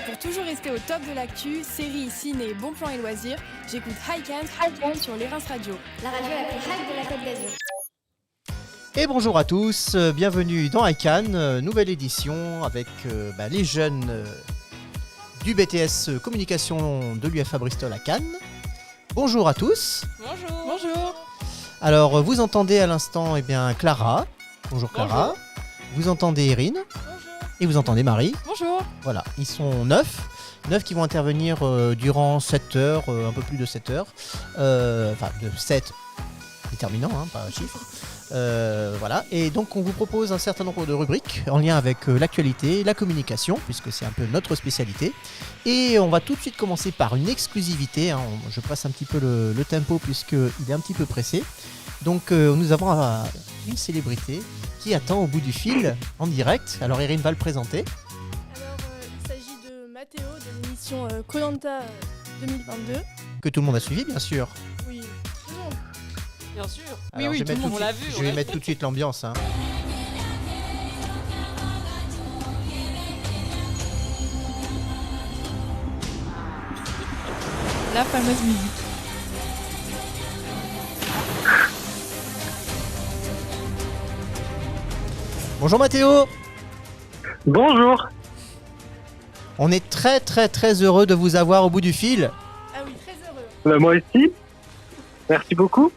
Pour toujours rester au top de l'actu, séries, ciné, bons plans et loisirs, j'écoute Highcamp sur les Reims Radio. La radio la plus hype de la Côte d'Azur. Et bonjour à tous, bienvenue dans iCan, nouvelle édition avec les jeunes du BTS Communication de l'UFA Bristol à Cannes. Bonjour à tous. Bonjour. Bonjour. Alors vous entendez à l'instant Clara. Bonjour Clara. Bonjour. Vous entendez Erin. Bonjour. Et vous entendez Marie. Bonjour. Voilà, ils sont 9 qui vont intervenir durant 7 heures, un peu plus de 7 heures. De 7 déterminant, pas chiffre. Voilà, et donc on vous propose un certain nombre de rubriques en lien avec l'actualité, la communication, puisque c'est un peu notre spécialité. Et on va tout de suite commencer par une exclusivité. Je presse un petit peu le tempo puisqu'il est un petit peu pressé. Donc nous avons une célébrité qui attend au bout du fil en direct. Alors Erin va le présenter. Alors il s'agit de Mathéo de l'émission Koh-Lanta 2022. Que tout le monde a suivi, bien sûr. Oui, tout le monde. Bien sûr. Alors, oui, tout le monde, on l'a vu. Je vais mettre tout de suite l'ambiance. La fameuse musique. Bonjour Mathéo. Bonjour. On est très très très heureux de vous avoir au bout du fil. Ah oui, très heureux. Moi aussi. Merci beaucoup.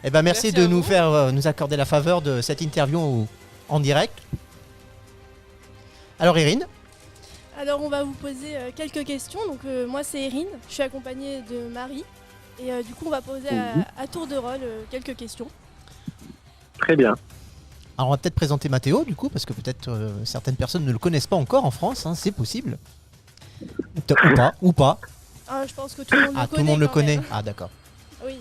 Merci Merci de à nous vous. faire nous accorder la faveur de cette interview en direct. Alors Erin, Alors on va vous poser quelques questions. Donc moi c'est Erin, je suis accompagnée de Marie. Et du coup on va poser à tour de rôle quelques questions. Très bien. alors on va peut-être présenter Mathéo du coup, parce que peut-être certaines personnes ne le connaissent pas encore en France, c'est possible. Ou pas. Ah, je pense que tout le monde le connaît. Tout le monde le quand connaît. même. Ah d'accord. Oui.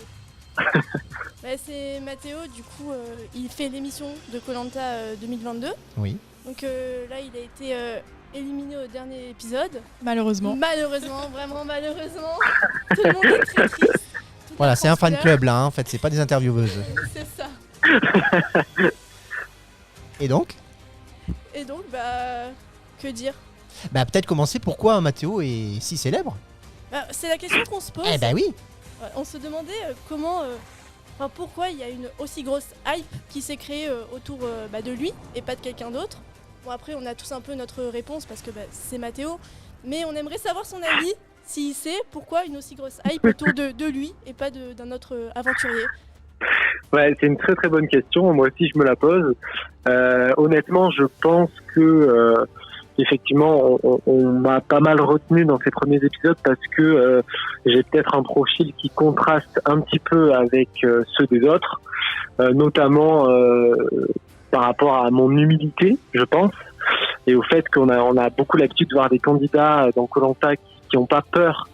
C'est Mathéo, du coup, il fait l'émission de Koh-Lanta 2022. Oui. Donc là, il a été éliminé au dernier épisode. Malheureusement. Malheureusement, vraiment malheureusement. Tout le monde est très triste. Toute Voilà, la c'est un fan France club là, en fait, c'est pas des intervieweuses. pleure. C'est ça. Et donc Et donc, que dire peut-être commencer pourquoi Mathéo est si célèbre. C'est la question qu'on se pose. Oui. Ouais, on se demandait pourquoi il y a une aussi grosse hype qui s'est créée autour de lui et pas de quelqu'un d'autre. Bon, après, on a tous un peu notre réponse parce que c'est Mathéo, mais on aimerait savoir son avis, s'il sait pourquoi une aussi grosse hype autour de lui et pas d'un autre aventurier. Ouais, c'est une très très bonne question. Moi aussi, je me la pose. Honnêtement, je pense que effectivement, on m'a pas mal retenu dans ces premiers épisodes parce que j'ai peut-être un profil qui contraste un petit peu avec ceux des autres, notamment par rapport à mon humilité, je pense, et au fait qu'on a beaucoup l'habitude de voir des candidats dans Koh-Lanta qui n'ont pas peur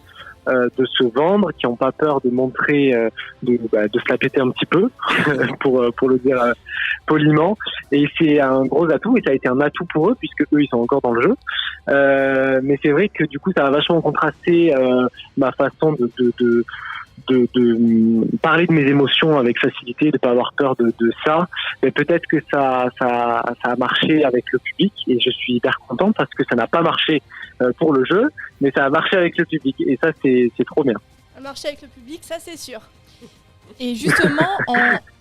de se vendre, qui n'ont pas peur de montrer, de se la péter un petit peu, pour le dire poliment. Et c'est un gros atout, et ça a été un atout pour eux, puisque eux, ils sont encore dans le jeu. Mais c'est vrai que du coup, ça a vachement contrasté ma façon de parler de mes émotions avec facilité, de pas avoir peur de ça. Mais peut-être que ça a marché avec le public, et je suis hyper content parce que ça n'a pas marché pour le jeu, mais ça a marché avec le public, et ça c'est trop bien. Un marché avec le public, ça c'est sûr. Et justement,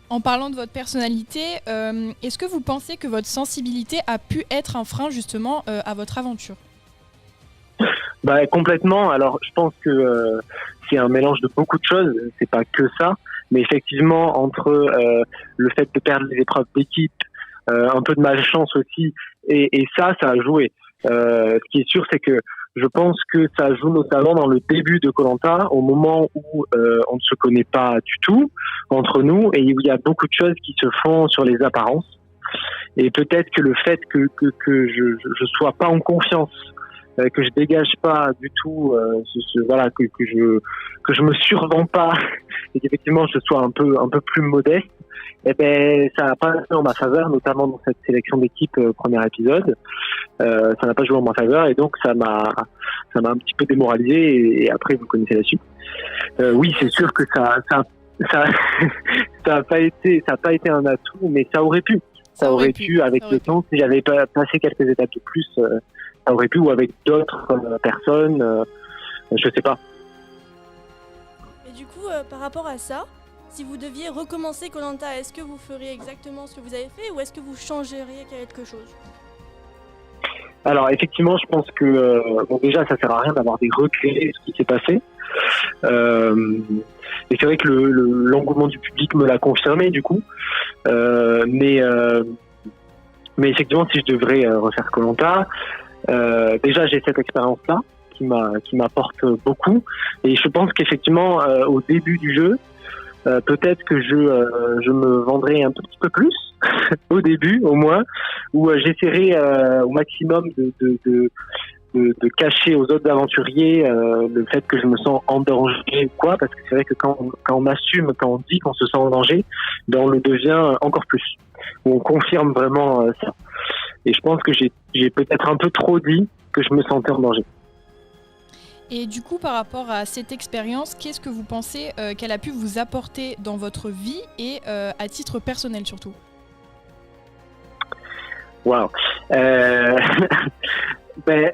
en parlant de votre personnalité, est-ce que vous pensez que votre sensibilité a pu être un frein justement à votre aventure ? Complètement. Alors je pense que c'est un mélange de beaucoup de choses, c'est pas que ça, mais effectivement entre le fait de perdre les épreuves d'équipe, un peu de malchance aussi, et ça a joué. Ce qui est sûr, c'est que je pense que ça joue notamment dans le début de Koh-Lanta, au moment où on ne se connaît pas du tout entre nous, et où il y a beaucoup de choses qui se font sur les apparences. Et peut-être que le fait que je sois pas en confiance, que je dégage pas du tout, que je me survends pas, et qu'effectivement je sois un peu plus modeste, ça n'a pas joué en ma faveur, notamment dans cette sélection d'équipe premier épisode. Ça n'a pas joué en ma faveur, et donc ça m'a un petit peu démoralisé, et après vous connaissez la suite. Oui, c'est sûr que ça a pas été un atout, mais ça aurait pu. Ça aurait pu avec le temps, si j'avais pas passé quelques étapes de plus ça aurait pu, ou avec d'autres personnes, je sais pas. Et du coup, par rapport à ça, si vous deviez recommencer Koh-Lanta, est-ce que vous feriez exactement ce que vous avez fait ou est-ce que vous changeriez quelque chose? Alors effectivement, je pense que bon, déjà ça sert à rien d'avoir des regrets de ce qui s'est passé. Et c'est vrai que l'engouement du public me l'a confirmé du coup. Mais effectivement, si je devrais refaire Koh-Lanta, déjà j'ai cette expérience-là qui m'apporte beaucoup. Et je pense qu'effectivement, au début du jeu, peut-être que je me vendrai un tout petit peu plus au début au moins, où j'essaierai au maximum de cacher aux autres aventuriers le fait que je me sens en danger ou quoi, parce que c'est vrai que quand on assume, quand on dit qu'on se sent en danger, ben on le devient encore plus, où on confirme vraiment ça. Et je pense que j'ai peut-être un peu trop dit que je me sentais en danger. Et du coup, par rapport à cette expérience, qu'est-ce que vous pensez qu'elle a pu vous apporter dans votre vie et à titre personnel surtout? Waouh. Ben,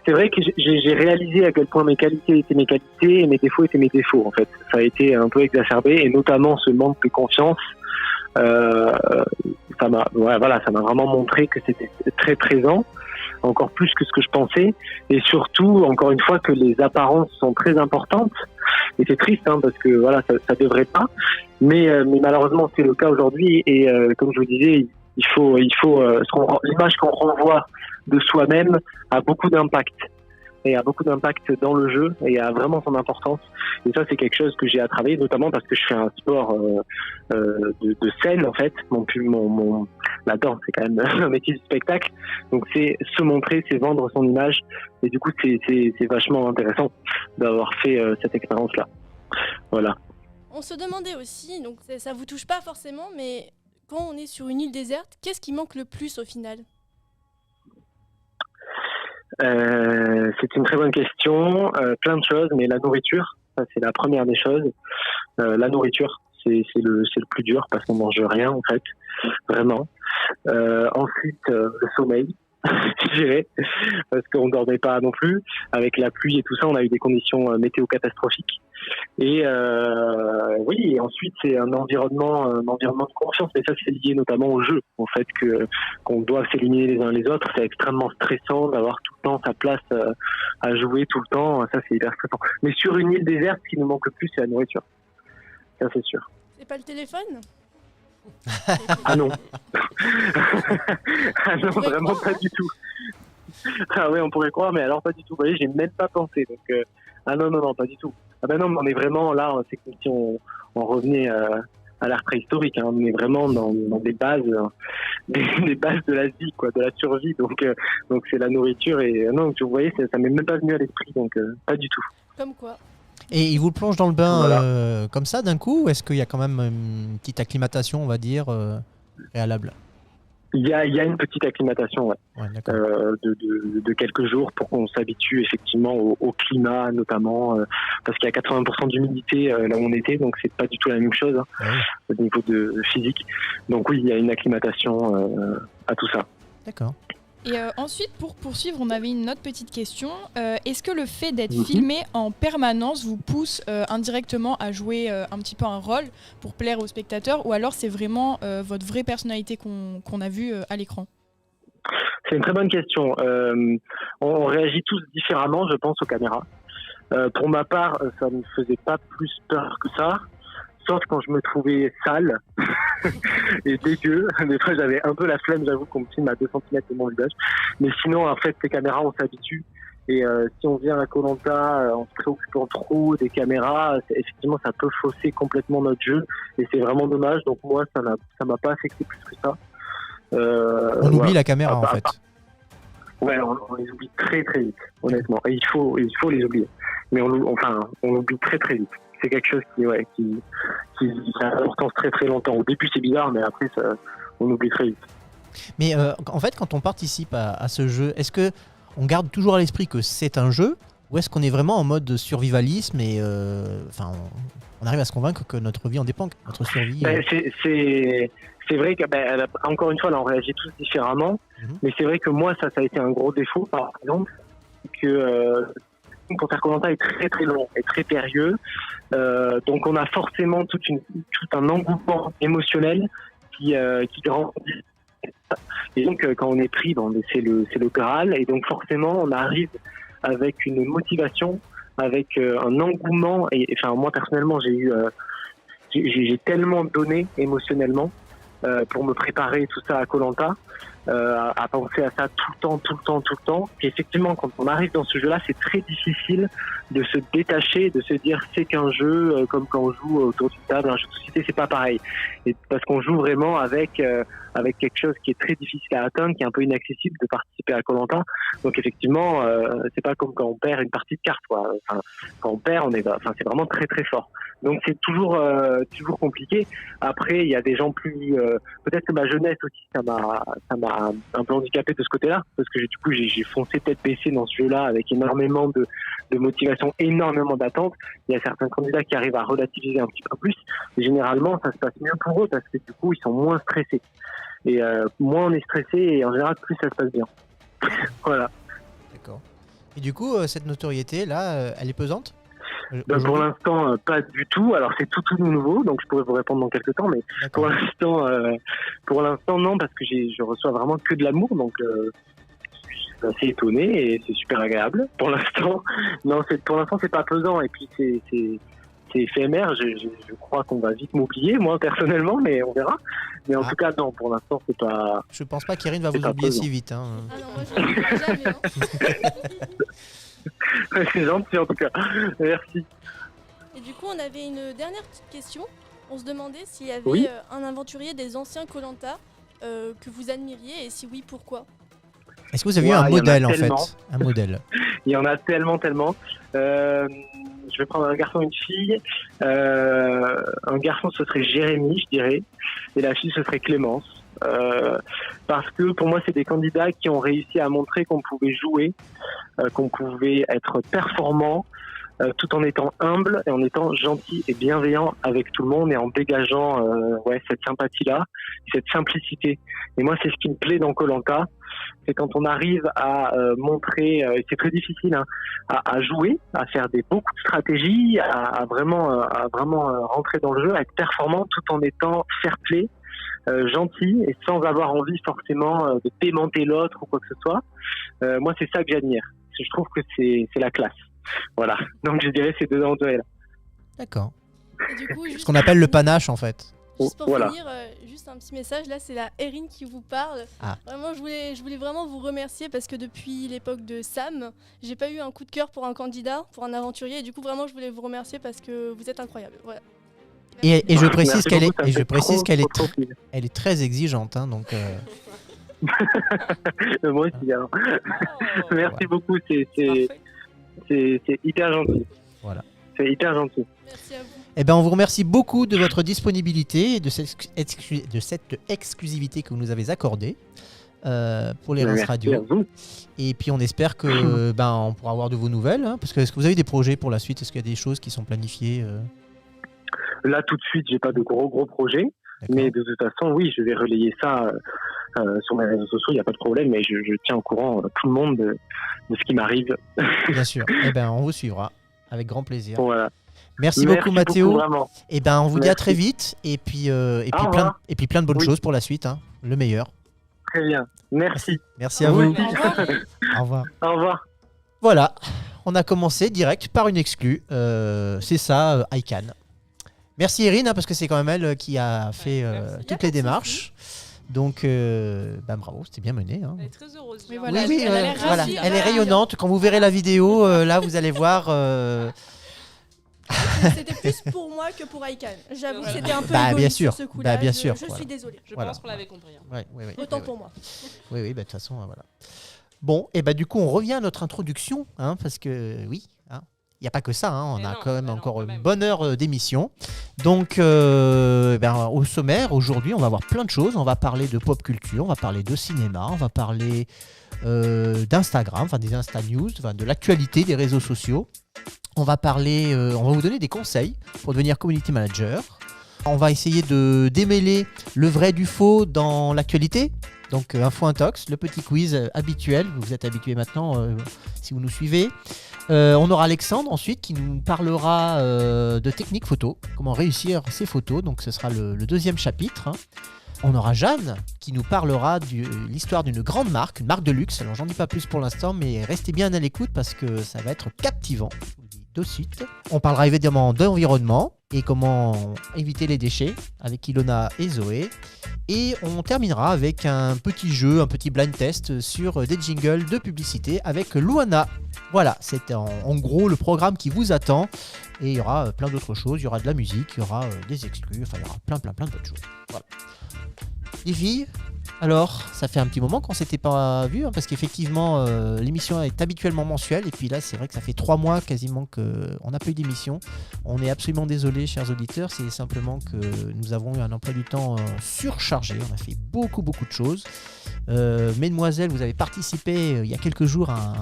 c'est vrai que j'ai réalisé à quel point mes qualités étaient mes qualités et mes défauts étaient mes défauts. En fait, ça a été un peu exacerbé, et notamment ce manque de confiance. Ça m'a vraiment montré que c'était très présent, encore plus que ce que je pensais, et surtout, encore une fois, que les apparences sont très importantes. Et c'est triste, parce que voilà, ça devrait pas, mais malheureusement c'est le cas aujourd'hui. Et comme je vous disais, il faut l'image qu'on renvoie de soi-même a beaucoup d'impact, et a beaucoup d'impact dans le jeu, et a vraiment son importance. Et ça, c'est quelque chose que j'ai à travailler, notamment parce que je fais un sport de scène, en fait. La danse, c'est quand même un métier du spectacle. Donc c'est se montrer, c'est vendre son image. Et du coup, c'est vachement intéressant d'avoir fait cette expérience-là. Voilà. On se demandait aussi, donc ça vous touche pas forcément, mais quand on est sur une île déserte, qu'est-ce qui manque le plus au final? C'est une très bonne question. Plein de choses, mais la nourriture, ça, c'est la première des choses. La nourriture, c'est le plus dur parce qu'on mange rien en fait, vraiment. Ensuite, le sommeil, je dirais, parce qu'on dormait pas non plus. Avec la pluie et tout ça, on a eu des conditions météo catastrophiques. Et oui, et ensuite c'est un environnement de confiance, mais ça c'est lié notamment au jeu, au fait qu'on doit s'éliminer les uns les autres. C'est extrêmement stressant d'avoir tout le temps sa place à jouer tout le temps, ça c'est hyper stressant. Mais sur une île déserte, ce qui nous manque le plus, c'est la nourriture, ça c'est sûr. C'est pas le téléphone? Ah non. Ah non, vraiment pas du tout. Ah ouais, on pourrait croire, mais alors pas du tout. Vous voyez, j'ai même pas pensé, donc ah non, pas du tout. Ah ben non, on est vraiment là, c'est comme si on revenait à l'ère préhistorique. On est vraiment dans des bases, des bases de la vie, quoi, de la survie. Donc c'est la nourriture, et non, vous voyez, ça m'est même pas venu à l'esprit, donc pas du tout. Comme quoi. Et il vous plonge dans le bain Voilà. comme ça d'un coup, ou est-ce qu'il y a quand même une petite acclimatation, on va dire, préalable? Il y a une petite acclimatation, ouais. Ouais, d'accord. De quelques jours pour qu'on s'habitue effectivement au climat, notamment parce qu'il y a 80% d'humidité là où on était, donc c'est pas du tout la même chose au niveau de physique. Donc oui, il y a une acclimatation à tout ça. D'accord. Et ensuite, pour poursuivre, on avait une autre petite question. Est-ce que le fait d'être filmé en permanence vous pousse indirectement à jouer un petit peu un rôle pour plaire aux spectateurs, ou alors c'est vraiment votre vraie personnalité qu'on a vue à l'écran? C'est une très bonne question. On réagit tous différemment, je pense, aux caméras. Pour ma part, ça ne me faisait pas plus peur que ça. Sauf quand je me trouvais sale et dégueu. Des fois, j'avais un peu la flemme, j'avoue, qu'on me filme à 2 cm de mon visage. Mais sinon, en fait, ces caméras, on s'habitue. Et si on vient à Koh-Lanta en se préoccupant trop des caméras, effectivement, ça peut fausser complètement notre jeu. Et c'est vraiment dommage. Donc moi, ça m'a pas affecté plus que ça. On oublie la caméra, en fait. Ouais, on les oublie très très vite, honnêtement. Et il faut les oublier. Mais on oublie très très vite. C'est quelque chose qui a une importance très très longtemps. Au début c'est bizarre, mais après on oublie très vite. Mais en fait, quand on participe à ce jeu, est-ce que on garde toujours à l'esprit que c'est un jeu, Ou est-ce qu'on est vraiment en mode survivalisme et on arrive à se convaincre que notre vie en dépend, que notre survie. C'est vrai que, encore une fois, là, on réagit tous différemment. Mais c'est vrai que moi, ça a été un gros défaut, par exemple, que pour faire Koh-Lanta est très très long et très périlleux. Donc on a forcément tout un engouement émotionnel qui grandit. Et donc quand on est pris, c'est le Graal. Et donc forcément, on arrive avec une motivation, avec un engouement. Et enfin, moi personnellement, j'ai tellement donné émotionnellement pour me préparer tout ça à Koh-Lanta, à penser à ça tout le temps. Et effectivement, quand on arrive dans ce jeu-là, c'est très difficile de se détacher, de se dire c'est qu'un jeu, comme quand on joue autour d'une table, un jeu de société, c'est pas pareil. Et parce qu'on joue vraiment avec quelque chose qui est très difficile à atteindre, qui est un peu inaccessible de participer à Koh-Lanta. Donc effectivement, c'est pas comme quand on perd une partie de cartes, quoi. Enfin, quand on perd, c'est vraiment très très fort. Donc c'est toujours compliqué. Après, il y a des gens plus, peut-être que ma jeunesse aussi, ça m'a un peu handicapé de ce côté-là, parce que j'ai foncé tête baissée dans ce jeu-là avec énormément de motivation, énormément d'attentes. Il y a certains candidats qui arrivent à relativiser un petit peu plus. Et généralement, ça se passe mieux pour eux parce que du coup, ils sont moins stressés. Et moins on est stressé, et en général, plus ça se passe bien. Voilà. D'accord. Et du coup, cette notoriété-là, elle est pesante ? Pour l'instant, pas du tout. Alors c'est tout nouveau, donc je pourrais vous répondre dans quelques temps, mais pour l'instant non, parce que je reçois vraiment que de l'amour, donc je suis assez étonné et c'est super agréable. Pour l'instant, c'est pas pesant, et puis c'est éphémère. Je crois qu'on va vite m'oublier, moi personnellement, mais on verra. Mais en tout cas, non, pour l'instant, c'est pas. Je pense pas qu'Erin va vous oublier si vite. Hein. Ah non, moi je ne jamais. Hein. C'est gentil en tout cas. Merci. Et du coup, on avait une dernière petite question. On se demandait s'il y avait un aventurier des anciens Koh-Lanta que vous admiriez, et si oui, pourquoi ? Est-ce que vous avez un modèle en fait ? Un modèle. Il y en a tellement. Je vais prendre un garçon et une fille. Un garçon, ce serait Jérémy, je dirais. Et la fille, ce serait Clémence. Parce que pour moi, c'est des candidats qui ont réussi à montrer qu'on pouvait jouer, qu'on pouvait être performant, tout en étant humble et en étant gentil et bienveillant avec tout le monde, et en dégageant cette sympathie-là, cette simplicité. Et moi, c'est ce qui me plaît dans Koh-Lanta, c'est quand on arrive à montrer, et c'est très difficile, hein, à jouer, à faire beaucoup de stratégies, à vraiment rentrer dans le jeu, à être performant tout en étant fair-play, gentil, et sans avoir envie forcément de démonter l'autre ou quoi que ce soit. Moi, c'est ça que j'admire. Je trouve que c'est la classe. Voilà. Donc, je dirais ces deux endroits-là. D'accord. Et du coup, ce qu'on appelle le panache, en fait. Juste pour finir, juste un petit message. Là, c'est la Erin qui vous parle. Ah. Vraiment, je voulais vraiment vous remercier, parce que depuis l'époque de Sam, j'ai pas eu un coup de cœur pour un candidat, pour un aventurier. Et du coup, vraiment, je voulais vous remercier parce que vous êtes incroyable. Voilà. Et je précise qu'elle est très exigeante, hein, donc. Moi aussi. Alors. Merci beaucoup. C'est hyper gentil. Voilà. C'est hyper gentil. Merci à vous. Eh ben, on vous remercie beaucoup de votre disponibilité et de cette exclusivité que vous nous avez accordée pour les Reims Radio. Et puis on espère que on pourra avoir de vos nouvelles, hein, parce que est-ce que vous avez des projets pour la suite ? Est-ce qu'il y a des choses qui sont planifiées Là, tout de suite, j'ai pas de gros projets. D'accord. Mais de toute façon, oui, je vais relayer ça sur mes réseaux sociaux, il n'y a pas de problème, mais je tiens au courant tout le monde de ce qui m'arrive. Bien sûr. Eh ben, on vous suivra avec grand plaisir. Voilà. Merci beaucoup, Mathéo. Et ben, on vous dit à très vite, et puis plein de bonnes choses pour la suite, hein. Le meilleur. Très bien. Merci. Merci à vous. Au revoir. Au revoir. Voilà. On a commencé direct par une exclue. C'est ça, ICANN. Merci Erin, hein, parce que c'est quand même elle qui a fait toutes les démarches. Donc, bravo, c'était bien mené. Hein. Elle est très heureuse. Oui, voilà, oui, elle est rayonnante. Quand vous verrez la vidéo, là, vous allez voir. C'était plus pour moi que pour ICANN. J'avoue que c'était un peu bien sûr. Sur ce coup-là. Bien sûr. Je suis désolée. Je pense qu'on l'avait compris. Hein. Ouais, autant pour moi. Oui, de toute façon, voilà. Bon, et du coup, on revient à notre introduction, hein, parce que oui, hein, Il n'y a pas que ça, hein, on Mais a non, quand même bah non, encore quand une même. bonne heure d'émission. Donc, au sommaire, aujourd'hui, on va voir plein de choses. On va parler de pop culture, on va parler de cinéma, on va parler d'Instagram, enfin des Insta News, enfin, de l'actualité des réseaux sociaux. On va vous donner des conseils pour devenir community manager. On va essayer de démêler le vrai du faux dans l'actualité. Donc, Info Intox, le petit quiz habituel. Vous êtes habitués maintenant si vous nous suivez. On aura Alexandre ensuite qui nous parlera de technique photo, comment réussir ses photos. Donc, ce sera le deuxième chapitre. Hein. On aura Jeanne qui nous parlera de l'histoire d'une grande marque, une marque de luxe. Alors, j'en dis pas plus pour l'instant, mais restez bien à l'écoute parce que ça va être captivant. Je vous le dis de suite. On parlera évidemment d'environnement et comment éviter les déchets avec Ilona et Zoé. Et on terminera avec un petit jeu, un petit blind test sur des jingles de publicité avec Luana. Voilà, c'est en gros le programme qui vous attend. Et il y aura plein d'autres choses. Il y aura de la musique, il y aura des exclus, enfin il y aura plein d'autres choses. Voilà. Les filles, alors, ça fait un petit moment qu'on s'était pas vu, hein, parce qu'effectivement, l'émission est habituellement mensuelle, et puis là, c'est vrai que ça fait 3 mois quasiment qu'on n'a pas eu d'émission. On est absolument désolé, chers auditeurs, c'est simplement que nous avons eu un emploi du temps surchargé, on a fait beaucoup de choses. Mesdemoiselles, vous avez participé il y a quelques jours à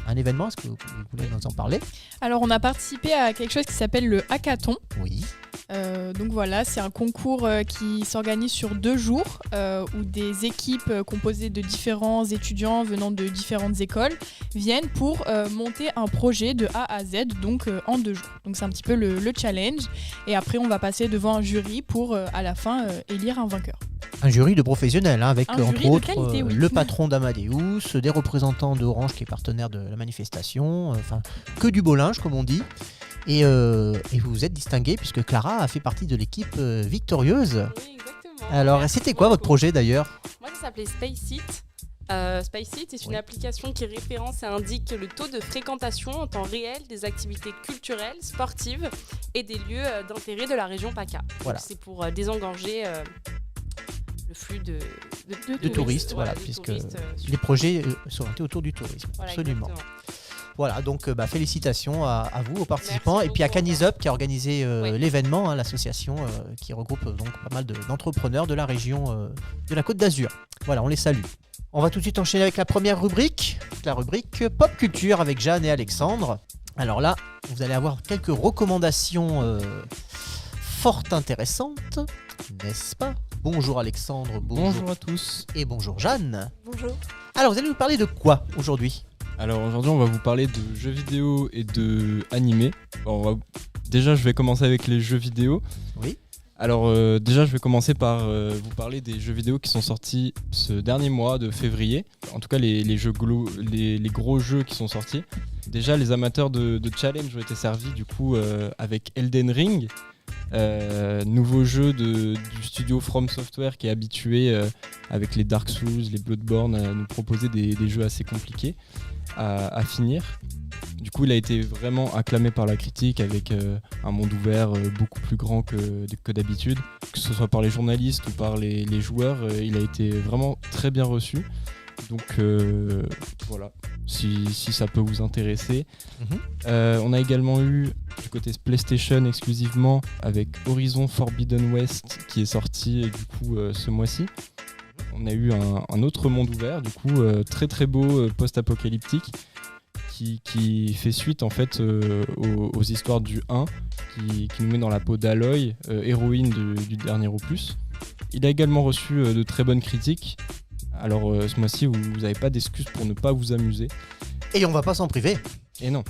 un événement, est-ce que vous voulez nous en parler ? Alors, on a participé à quelque chose qui s'appelle le hackathon. Oui. Donc voilà, c'est un concours qui s'organise sur 2 jours où des équipes composées de différents étudiants venant de différentes écoles viennent pour monter un projet de A à Z, donc en 2 jours. Donc c'est un petit peu le challenge. Et après, on va passer devant un jury pour à la fin élire un vainqueur. Un jury de professionnels, hein, avec Un entre jury de autres qualité, oui. le patron d'Amadeus, des représentants d'Orange qui est partenaire de la manifestation, enfin que du beau linge comme on dit. Et vous vous êtes distingué puisque Clara a fait partie de l'équipe victorieuse. Oui, exactement. Alors Merci c'était quoi votre beaucoup. projet d'ailleurs ? Moi, ça s'appelait SpaceIt. SpaceIt est une application qui référence et indique le taux de fréquentation en temps réel des activités culturelles, sportives et des lieux d'intérêt de la région PACA. Voilà. Donc, c'est pour désengorger le flux de touristes, voilà, de puisque touristes, sur- Les projets sont orientés autour du tourisme, Voilà, absolument. exactement. Voilà, donc félicitations à vous, aux participants, Merci et puis à beaucoup, Canisup qui a organisé Oui. l'événement, hein, l'association qui regroupe donc pas mal d'entrepreneurs de la région de la Côte d'Azur. Voilà, on les salue. On va tout de suite enchaîner avec la première rubrique, la rubrique Pop Culture avec Jeanne et Alexandre. Alors là, vous allez avoir quelques recommandations fort intéressantes, n'est-ce pas ? Bonjour Alexandre, Bonjour à tous. et bonjour Jeanne. Bonjour. Alors vous allez nous parler de quoi aujourd'hui ? Alors aujourd'hui on va vous parler de jeux vidéo et de animés. Déjà je vais commencer avec les jeux vidéo. Oui. Alors déjà je vais commencer par vous parler des jeux vidéo qui sont sortis ce dernier mois de février. En tout cas les gros jeux qui sont sortis. Déjà les amateurs de challenge ont été servis du coup avec Elden Ring. Nouveau jeu du studio From Software qui est habitué avec les Dark Souls, les Bloodborne à nous proposer des jeux assez compliqués à finir. Du coup il a été vraiment acclamé par la critique avec un monde ouvert beaucoup plus grand que d'habitude, que ce soit par les journalistes ou par les joueurs. Il a été vraiment très bien reçu. Donc voilà, si ça peut vous intéresser. On a également eu du côté PlayStation exclusivement avec Horizon Forbidden West qui est sorti du coup ce mois-ci. On a eu un autre monde ouvert, du coup très très beau post-apocalyptique qui fait suite en fait aux histoires du 1 qui nous met dans la peau d'Aloy, héroïne du dernier opus. Il a également reçu de très bonnes critiques. Alors ce mois-ci vous n'avez pas d'excuses pour ne pas vous amuser. Et on va pas s'en priver. Et non.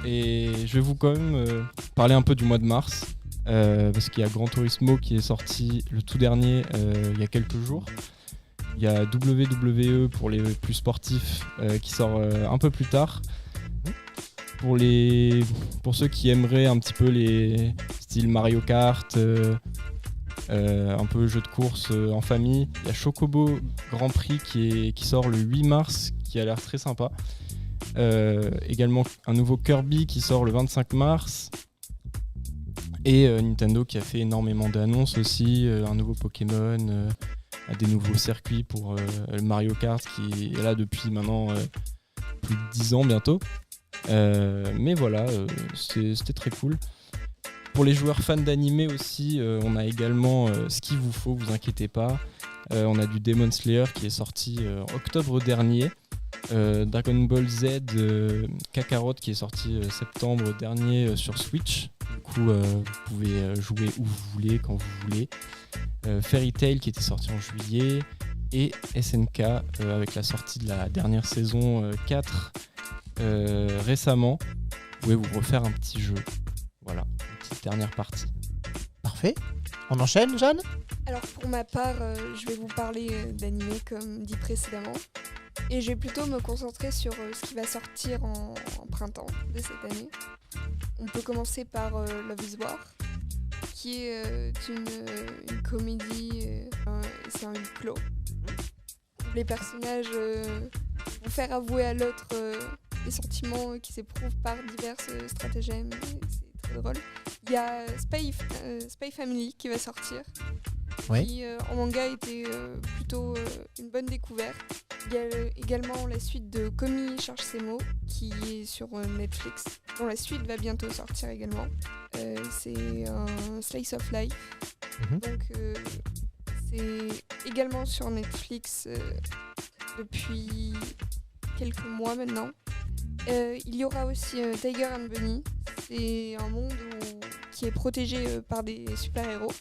Et je vais vous quand même parler un peu du mois de mars. Parce qu'il y a Gran Turismo qui est sorti le tout dernier il y a quelques jours. Il y a WWE pour les plus sportifs qui sort un peu plus tard. Pour ceux qui aimeraient un petit peu les styles Mario Kart, un peu jeu de course en famille, il y a Chocobo Grand Prix qui sort le 8 mars qui a l'air très sympa. Également un nouveau Kirby qui sort le 25 mars. Et Nintendo qui a fait énormément d'annonces aussi, un nouveau Pokémon, des nouveaux circuits pour le Mario Kart qui est là depuis maintenant plus de 10 ans bientôt. Mais voilà, c'était très cool. Pour les joueurs fans d'animé aussi, on a également ce qu'il vous faut, vous inquiétez pas. On a du Demon Slayer qui est sorti en octobre dernier. Dragon Ball Z Kakarot qui est sorti septembre dernier sur Switch. Du coup, vous pouvez jouer où vous voulez, quand vous voulez. Fairy Tail qui était sorti en juillet. Et SNK avec la sortie de la dernière saison 4 récemment. Vous pouvez vous refaire un petit jeu. Voilà, une petite dernière partie. Parfait. On enchaîne, Jeanne ? Alors pour ma part, je vais vous parler d'animé comme dit précédemment. Et je vais plutôt me concentrer sur ce qui va sortir en printemps de cette année. On peut commencer par Love is War, qui est une comédie, c'est un huis clos. Les personnages vont faire avouer à l'autre des sentiments qui s'éprouvent par diverses stratagèmes. C'est très drôle. Il y a Spy Family qui va sortir, Oui. qui en manga était plutôt une bonne découverte. Il y a également la suite de Komi cherche ses mots qui est sur Netflix, dont la suite va bientôt sortir également. C'est un slice of life, donc c'est également sur Netflix depuis quelques mois maintenant. Il y aura aussi Tiger and Bunny. C'est un monde qui est protégé par des super-héros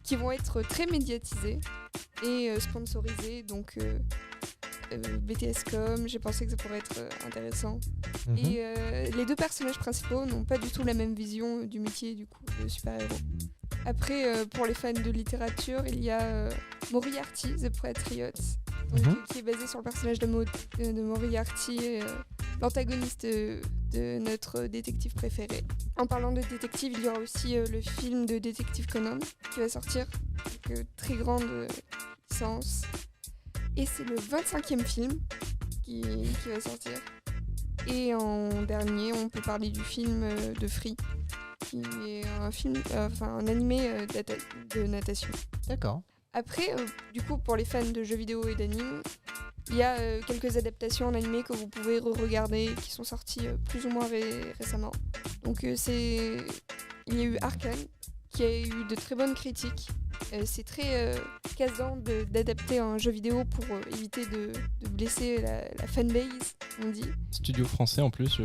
qui vont être très médiatisés et sponsorisés. Donc BTS.com, j'ai pensé que ça pourrait être intéressant. Et les deux personnages principaux n'ont pas du tout la même vision du métier du coup de super-héros. Après, pour les fans de littérature, il y a Moriarty, The Patriot, qui est basé sur le personnage de Moriarty, l'antagoniste de notre détective préféré. En parlant de détective, il y aura aussi le film de Détective Conan qui va sortir, avec très grande licence. Et c'est le 25e film qui va sortir. Et en dernier, on peut parler du film de Free, qui est un animé de natation. D'accord. Après, du coup, pour les fans de jeux vidéo et d'anime, il y a quelques adaptations en animé que vous pouvez re-regarder, qui sont sorties plus ou moins récemment. Donc il y a eu Arcane, qui a eu de très bonnes critiques. C'est très casant d'adapter un jeu vidéo pour éviter de blesser la fanbase, on dit. Studio français en plus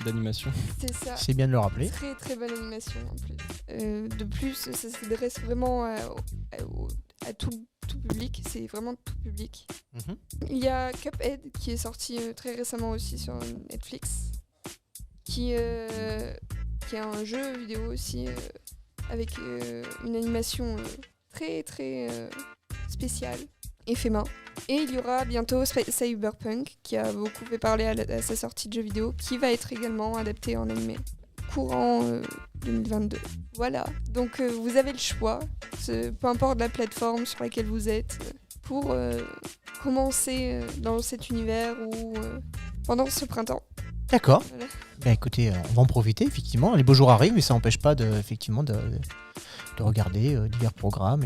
d'animation. C'est ça. C'est bien de le rappeler. Très très bonne animation en plus. De plus, ça s'adresse vraiment à tout public, c'est vraiment tout public. Il y a Cuphead qui est sorti très récemment aussi sur Netflix, qui est un jeu vidéo aussi avec une animation très très spéciale et fait main. Et il y aura bientôt Cyberpunk qui a beaucoup fait parler à sa sortie de jeu vidéo, qui va être également adapté en animé courant 2022. Voilà, donc vous avez le choix, peu importe la plateforme sur laquelle vous êtes, pour commencer dans cet univers ou pendant ce printemps. D'accord. Voilà. Bah écoutez, on va en profiter, effectivement. Les beaux jours arrivent, mais ça n'empêche pas de regarder divers programmes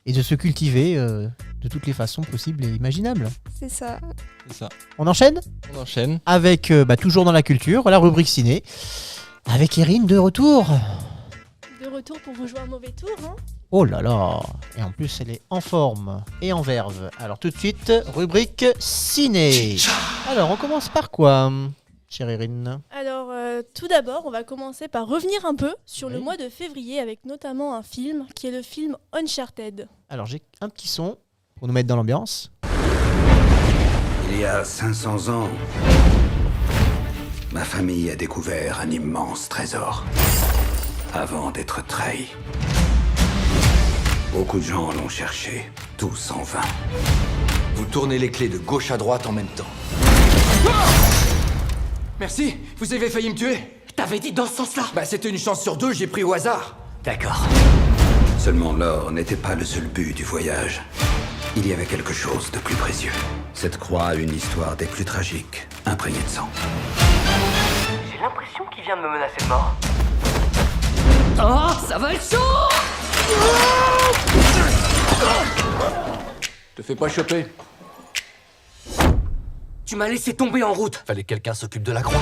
et de se cultiver de toutes les façons possibles et imaginables. C'est ça. C'est ça. On enchaîne ? On enchaîne. Avec, toujours dans la culture, la rubrique ciné, avec Erin de retour. De retour pour vous jouer un mauvais tour, hein. Oh là là. Et en plus, elle est en forme et en verve. Alors tout de suite, rubrique ciné. Alors, on commence par quoi, chère Erin ? Alors, tout d'abord, on va commencer par revenir un peu sur le Oui. mois de février avec notamment un film qui est le film Uncharted. Alors, j'ai un petit son pour nous mettre dans l'ambiance. Il y a 500 ans, ma famille a découvert un immense trésor avant d'être trahi. Beaucoup de gens l'ont cherché, tous en vain. Vous tournez les clés de gauche à droite en même temps. Merci, vous avez failli me tuer. T'avais dit dans ce sens-là. Bah c'était une chance sur deux, j'ai pris au hasard. D'accord. Seulement l'or n'était pas le seul but du voyage. Il y avait quelque chose de plus précieux. Cette croix a une histoire des plus tragiques, imprégnée de sang. J'ai l'impression qu'il vient de me menacer de mort. Oh, ça va être chaud. Te fais pas choper. Tu m'as laissé tomber en route. Fallait que quelqu'un s'occupe de la croix.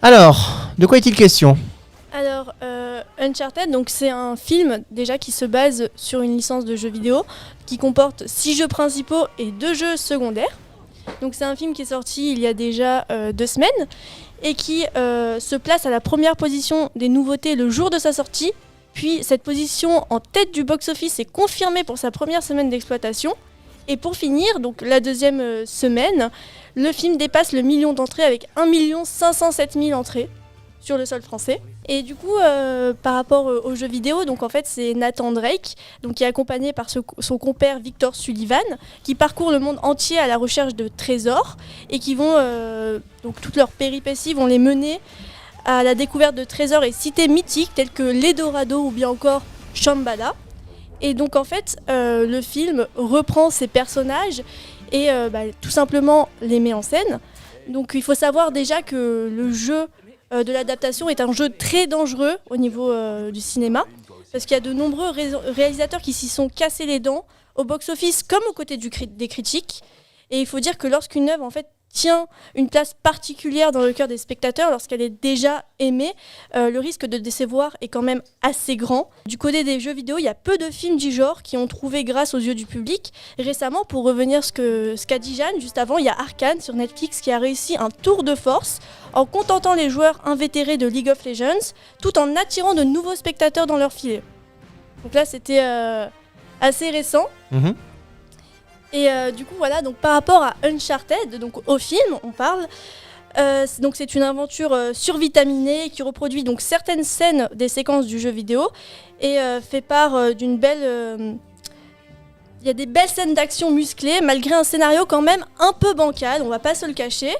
Alors, de quoi est-il question ? Alors, Uncharted, donc c'est un film déjà qui se base sur une licence de jeux vidéo qui comporte 6 jeux principaux et 2 jeux secondaires. Donc c'est un film qui est sorti il y a déjà 2 semaines et qui se place à la première position des nouveautés le jour de sa sortie. Puis cette position en tête du box-office est confirmée pour sa première semaine d'exploitation. Et pour finir, donc la deuxième semaine, le film dépasse le million d'entrées avec 1 507 000 entrées sur le sol français. Et du coup, par rapport aux jeux vidéo, donc en fait c'est Nathan Drake, donc qui est accompagné par son compère Victor Sullivan, qui parcourt le monde entier à la recherche de trésors et qui vont, donc toutes leurs péripéties vont les mener à la découverte de trésors et cités mythiques tels que l'Eldorado ou bien encore Shambhala. Et donc en fait, le film reprend ces personnages et tout simplement les met en scène. Donc il faut savoir déjà que le jeu de l'adaptation est un jeu très dangereux au niveau du cinéma, parce qu'il y a de nombreux réalisateurs qui s'y sont cassés les dents, au box-office comme aux côtés des critiques. Et il faut dire que lorsqu'une œuvre en fait tient une place particulière dans le cœur des spectateurs, lorsqu'elle est déjà aimée, le risque de décevoir est quand même assez grand. Du côté des jeux vidéo, il y a peu de films du genre qui ont trouvé grâce aux yeux du public. Et récemment, pour revenir ce qu'a dit Jeanne, juste avant, il y a Arcane sur Netflix qui a réussi un tour de force en contentant les joueurs invétérés de League of Legends, tout en attirant de nouveaux spectateurs dans leur filet. Donc là, c'était assez récent. Mmh. Et du coup voilà, donc par rapport à Uncharted, donc au film on parle, donc c'est une aventure survitaminée qui reproduit donc certaines scènes des séquences du jeu vidéo et fait part d'une belle... Il y a des belles scènes d'action musclées malgré un scénario quand même un peu bancal, on va pas se le cacher,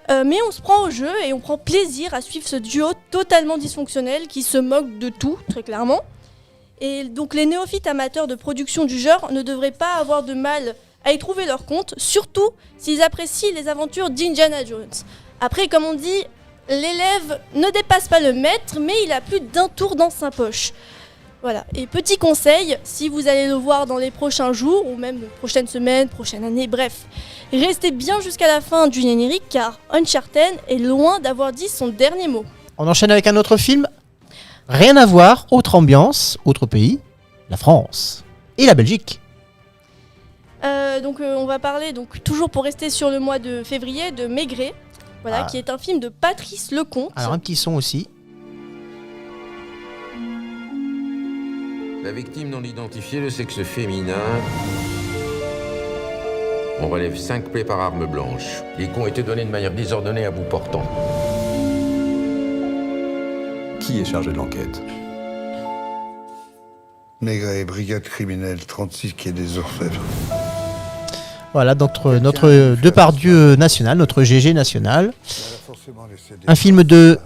mais on se prend au jeu et on prend plaisir à suivre ce duo totalement dysfonctionnel qui se moque de tout, très clairement. Et donc les néophytes amateurs de production du genre ne devraient pas avoir de mal à y trouver leur compte, surtout s'ils apprécient les aventures d'Indiana Jones. Après, comme on dit, l'élève ne dépasse pas le maître, mais il a plus d'un tour dans sa poche. Voilà. Et petit conseil, si vous allez le voir dans les prochains jours, ou même prochaines semaines, prochaine année, bref, restez bien jusqu'à la fin du générique, car Uncharted est loin d'avoir dit son dernier mot. On enchaîne avec un autre film. Rien à voir, autre ambiance, autre pays, la France et la Belgique. Donc on va parler, donc toujours pour rester sur le mois de février, de Maigret, voilà, qui est un film de Patrice Lecomte. Alors un petit son aussi. La victime non identifiée, le sexe féminin. On relève 5 plaies par arme blanche. Les coups ont été donnés de manière désordonnée à bout portant. Qui est chargé de l'enquête? Maigret, brigade criminelle 36 quai des Orfèvres. Voilà, donc notre Depardieu national, notre GG national. Un film de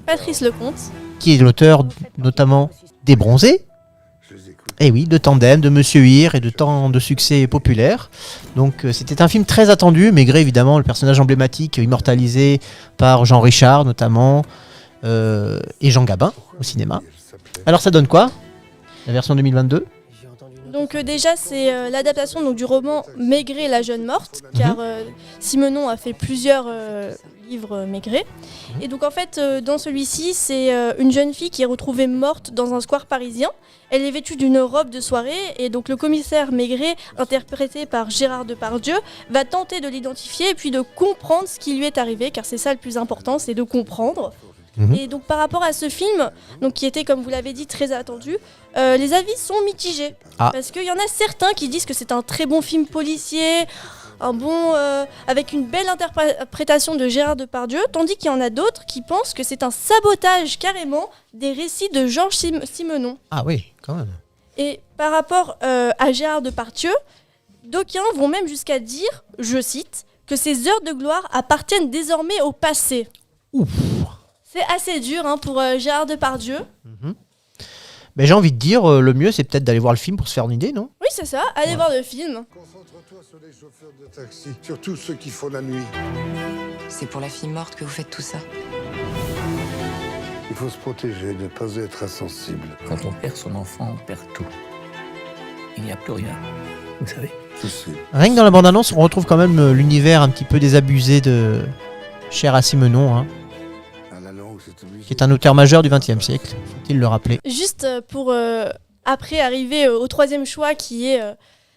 Patrice Lecomte, qui est l'auteur notamment des Bronzés. Et oui, de Tandem, de Monsieur Hir et de tant de succès populaires. Donc c'était un film très attendu. Maigret, évidemment, le personnage emblématique, immortalisé par Jean Richard notamment, et Jean Gabin au cinéma. Alors ça donne quoi, la version 2022 ? Donc déjà c'est l'adaptation donc, du roman Maigret la jeune morte, car Simenon a fait plusieurs livres Maigret. Et donc en fait dans celui-ci c'est une jeune fille qui est retrouvée morte dans un square parisien. Elle est vêtue d'une robe de soirée et donc le commissaire Maigret, interprété par Gérard Depardieu, va tenter de l'identifier et puis de comprendre ce qui lui est arrivé, car c'est ça le plus important, c'est de comprendre. Et donc par rapport à ce film, donc, qui était comme vous l'avez dit très attendu, les avis sont mitigés. Parce qu'il y en a certains qui disent que c'est un très bon film policier, avec une belle interprétation de Gérard Depardieu, tandis qu'il y en a d'autres qui pensent que c'est un sabotage carrément des récits de Georges Simenon. Ah oui, quand même. Et par rapport à Gérard Depardieu, d'aucuns vont même jusqu'à dire, je cite, que ces heures de gloire appartiennent désormais au passé. Ouf. C'est assez dur pour Gérard Depardieu. Mais j'ai envie de dire, le mieux c'est peut-être d'aller voir le film pour se faire une idée, non ? Oui, c'est ça, allez voir le film. Concentre-toi sur les chauffeurs de taxi, surtout ceux qui font la nuit. C'est pour la fille morte que vous faites tout ça. Il faut se protéger, ne pas être insensible. Quand on perd son enfant, on perd tout. Il n'y a plus rien, vous savez. Rien que dans la bande-annonce, on retrouve quand même l'univers un petit peu désabusé de Cher à Simenon, hein, qui est un auteur majeur du XXe siècle, faut-il le rappeler. Juste pour après arriver au troisième choix qui est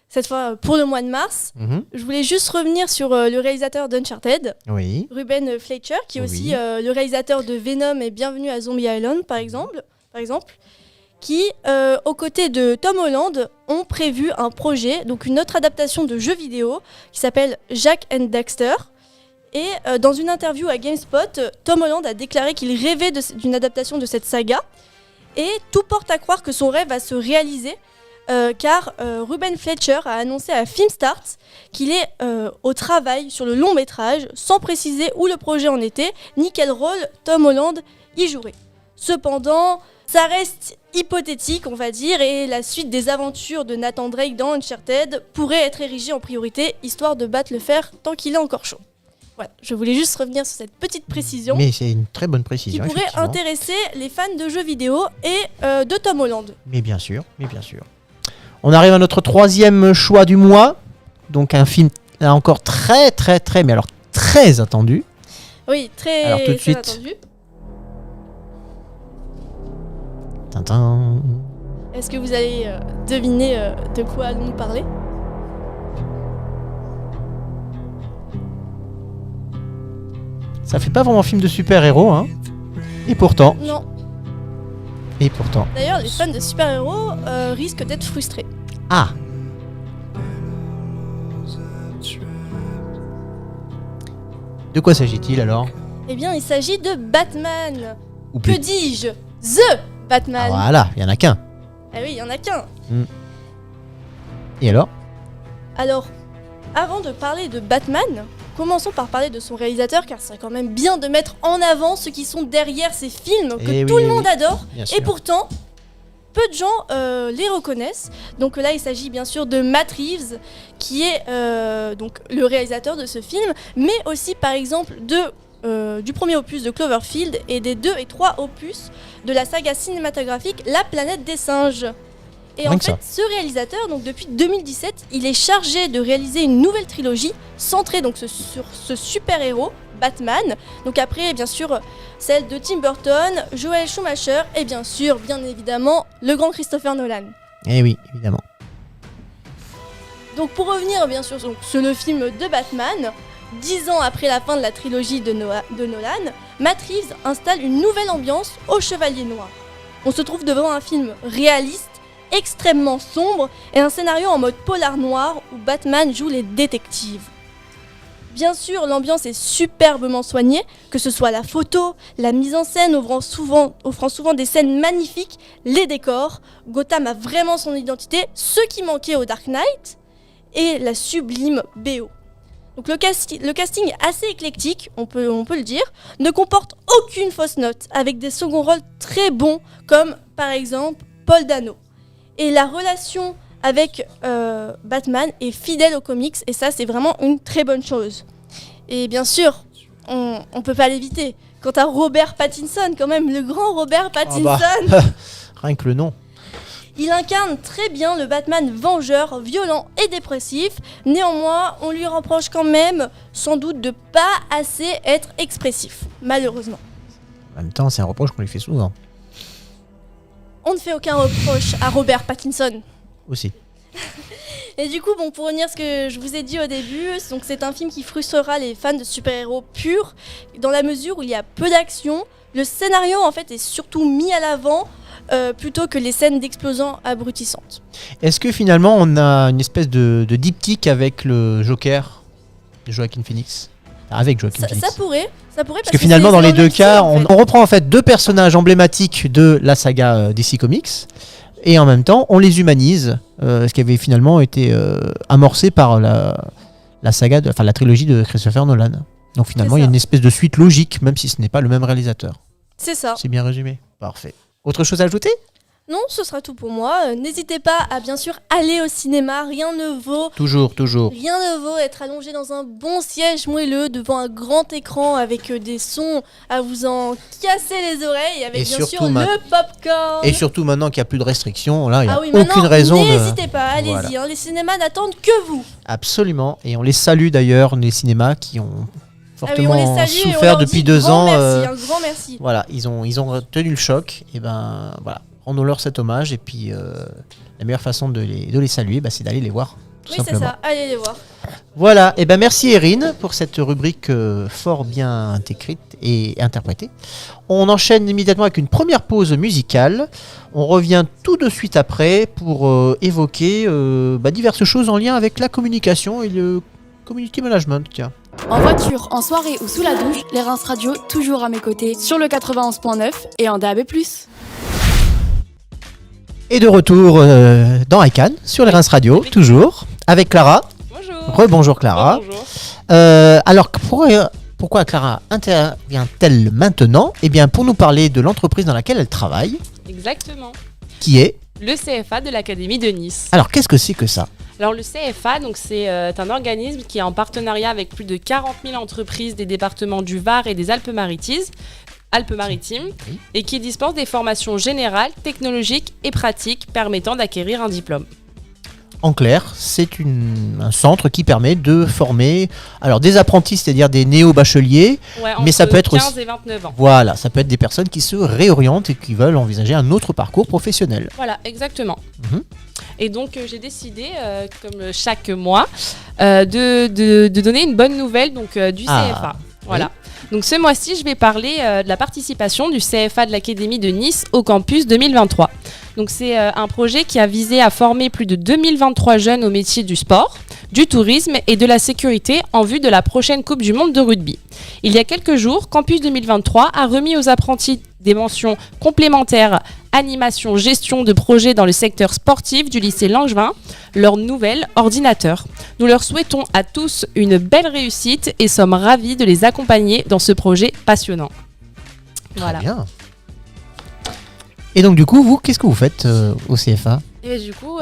cette fois pour le mois de mars, je voulais juste revenir sur le réalisateur d'Uncharted, Oui. Ruben Fleischer, qui est aussi le réalisateur de Venom et Bienvenue à Zombie Island par exemple, qui, aux côtés de Tom Holland, ont prévu un projet, donc une autre adaptation de jeu vidéo qui s'appelle Jack and Daxter. Et dans une interview à GameSpot, Tom Holland a déclaré qu'il rêvait d'une adaptation de cette saga. Et tout porte à croire que son rêve va se réaliser, car Ruben Fleischer a annoncé à Filmstart qu'il est au travail sur le long métrage, sans préciser où le projet en était, ni quel rôle Tom Holland y jouerait. Cependant, ça reste hypothétique, on va dire, et la suite des aventures de Nathan Drake dans Uncharted pourrait être érigée en priorité, histoire de battre le fer tant qu'il est encore chaud. Voilà, je voulais juste revenir sur cette petite précision. Mais c'est une très bonne précision. Qui pourrait intéresser les fans de jeux vidéo et de Tom Holland. Mais bien sûr. On arrive à notre troisième choix du mois. Donc un film là encore très attendu. Oui, très, alors, tout de très suite. attendu. Tintin. Est-ce que vous allez deviner de quoi allons-nous parler ? Ça fait pas vraiment film de super-héros, hein. Et pourtant. Non. Et pourtant. D'ailleurs, les fans de super-héros risquent d'être frustrés. Ah. De quoi s'agit-il alors ? Eh bien, il s'agit de Batman. Ou Que plus- dis-je ? The Batman. Ah, voilà, il y en a qu'un. Ah oui, il y en a qu'un. Et alors ? Alors, avant de parler de Batman, commençons par parler de son réalisateur, car c'est quand même bien de mettre en avant ceux qui sont derrière ces films que Eh tout oui, le eh monde oui. adore. Bien Et sûr. pourtant, peu de gens les reconnaissent. Donc là, il s'agit bien sûr de Matt Reeves, qui est donc le réalisateur de ce film, mais aussi par exemple du premier opus de Cloverfield et des 2 et 3 opus de la saga cinématographique La Planète des Singes. Et Rien en que fait, ça. ce réalisateur, donc depuis 2017, il est chargé de réaliser une nouvelle trilogie centrée donc sur ce super-héros, Batman. Donc après, bien sûr, celle de Tim Burton, Joel Schumacher et bien sûr, bien évidemment, le grand Christopher Nolan. Eh oui, évidemment. Donc pour revenir bien sûr sur le film de Batman, 10 ans après la fin de la trilogie de Nolan, Matt Reeves installe une nouvelle ambiance au Chevalier Noir. On se trouve devant un film réaliste, extrêmement sombre et un scénario en mode polar noir où Batman joue les détectives. Bien sûr, l'ambiance est superbement soignée, que ce soit la photo, la mise en scène offrant souvent des scènes magnifiques, les décors. Gotham a vraiment son identité, ce qui manquait au Dark Knight, et la sublime BO. Donc le casting assez éclectique, on peut le dire, ne comporte aucune fausse note, avec des seconds rôles très bons, comme par exemple Paul Dano. Et la relation avec Batman est fidèle aux comics, et ça c'est vraiment une très bonne chose. Et bien sûr, on peut pas l'éviter. Quant à Robert Pattinson, quand même, le grand Robert Pattinson, Rien que le nom. il incarne très bien le Batman vengeur, violent et dépressif. Néanmoins, on lui reproche quand même, sans doute, de pas assez être expressif, malheureusement. En même temps, c'est un reproche qu'on lui fait souvent. On ne fait aucun reproche à Robert Pattinson. Aussi. Et du coup, pour revenir à ce que je vous ai dit au début, donc c'est un film qui frustrera les fans de super-héros purs, dans la mesure où il y a peu d'action. Le scénario, en fait, est surtout mis à l'avant, plutôt que les scènes d'explosions abrutissantes. Est-ce que finalement, on a une espèce de diptyque avec le Joker de Joaquin Phoenix ? Avec Joaquin Phoenix. Ça pourrait, Parce que finalement, dans les deux cas, on reprend en fait deux personnages emblématiques de la saga DC Comics, et en même temps, on les humanise, ce qui avait finalement été amorcé par la saga, la trilogie de Christopher Nolan. Donc finalement, il y a une espèce de suite logique, même si ce n'est pas le même réalisateur. C'est ça. C'est bien résumé. Parfait. Autre chose à ajouter ? Non, ce sera tout pour moi. N'hésitez pas à bien sûr aller au cinéma. Rien ne vaut. Toujours. Rien ne vaut être allongé dans un bon siège moelleux devant un grand écran avec des sons à vous en casser les oreilles, avec bien sûr le popcorn. Et surtout maintenant qu'il n'y a plus de restrictions, là, il n'y a maintenant, aucune raison. N'hésitez pas, allez-y. Voilà. Les cinémas n'attendent que vous. Absolument. Et on les salue d'ailleurs, les cinémas qui ont fortement on les salue souffert depuis 2 ans. Merci, un grand merci. Voilà, ils ont tenu le choc. Et ben voilà, rendons-leur cet hommage. Et puis la meilleure façon de les saluer, c'est d'aller les voir. Tout simplement. C'est ça, allez les voir. Voilà, et ben merci Erin pour cette rubrique fort bien écrite et interprétée. On enchaîne immédiatement avec une première pause musicale. On revient tout de suite après pour évoquer diverses choses en lien avec la communication et le community management. Tiens. En voiture, en soirée ou sous la douche, les Reims Radio toujours à mes côtés sur le 91.9 et en DAB+. Et de retour dans ICANN sur les Reims Radio, toujours, avec Clara. Bonjour. Rebonjour Clara. Bonjour. Alors pourquoi Clara intervient-elle maintenant ? Eh bien pour nous parler de l'entreprise dans laquelle elle travaille. Exactement. Qui est le CFA de l'Académie de Nice. Alors qu'est-ce que c'est que ça ? Alors le CFA, c'est un organisme qui est en partenariat avec plus de 40 000 entreprises des départements du Var et des Alpes-Maritimes, oui. Et qui dispense des formations générales, technologiques et pratiques permettant d'acquérir un diplôme. En clair, c'est un centre qui permet de former des apprentis, c'est-à-dire des néo-bacheliers, mais ça peut être 15 et 29 ans. Voilà, ça peut être des personnes qui se réorientent et qui veulent envisager un autre parcours professionnel. Voilà, exactement. Et donc j'ai décidé, comme chaque mois, de donner une bonne nouvelle du CFA. Voilà. Oui. Donc ce mois-ci, je vais parler de la participation du CFA de l'Académie de Nice au campus 2023. Donc c'est un projet qui a visé à former plus de 2023 jeunes au métier du sport, du tourisme et de la sécurité en vue de la prochaine Coupe du Monde de rugby. Il y a quelques jours, Campus 2023 a remis aux apprentis des mentions complémentaires animation, gestion de projets dans le secteur sportif du lycée Langevin, leur nouvel ordinateur. Nous leur souhaitons à tous une belle réussite et sommes ravis de les accompagner dans ce projet passionnant. Très bien. Et donc du coup, vous, qu'est-ce que vous faites au CFA ? Et du coup,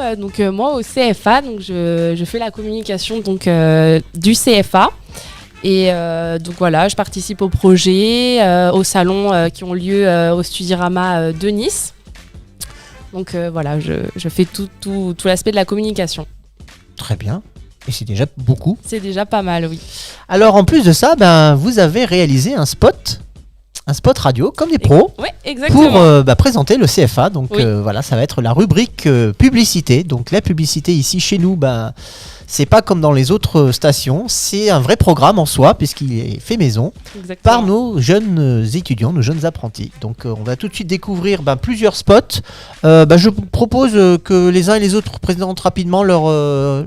moi au CFA, je fais la communication du CFA. Et donc voilà, je participe aux projets, aux salons qui ont lieu au Studirama de Nice. Donc voilà, je fais tout l'aspect de la communication. Très bien. Et c'est déjà beaucoup. C'est déjà pas mal, oui. Alors en plus de ça, vous avez réalisé un spot radio comme des pros. Oui, exactement. Pour présenter le CFA. Donc oui. Voilà, ça va être la rubrique publicité. Donc la publicité ici chez nous, c'est pas comme dans les autres stations, c'est un vrai programme en soi puisqu'il est fait maison. Exactement. Par nos jeunes étudiants, nos jeunes apprentis. Donc on va tout de suite découvrir plusieurs spots. Je vous propose que les uns et les autres présentent rapidement leurs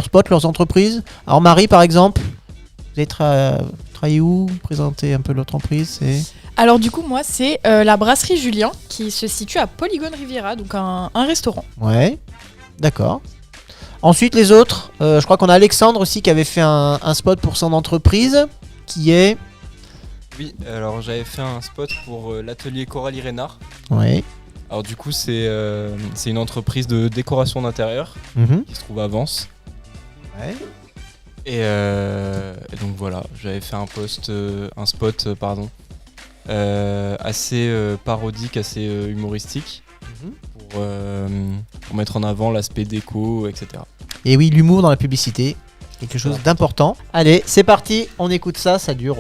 spots, leurs entreprises. Alors Marie par exemple, vous avez travaillé où ? Présentez un peu l'autre entreprise. Alors du coup moi c'est la brasserie Julien qui se situe à Polygone Riviera, donc un restaurant. Ouais, d'accord. Ensuite les autres, je crois qu'on a Alexandre aussi qui avait fait un spot pour son entreprise qui est... Oui, alors j'avais fait un spot pour l'atelier Coralie Reynard. Ouais. Alors du coup c'est une entreprise de décoration d'intérieur qui se trouve à Vence. Ouais. Et donc voilà, j'avais fait un spot assez parodique, assez humoristique pour mettre en avant l'aspect déco, etc. Et oui, l'humour dans la publicité, quelque chose d'important. Allez, c'est parti, on écoute ça dure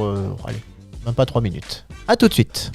même pas 3 minutes. A tout de suite.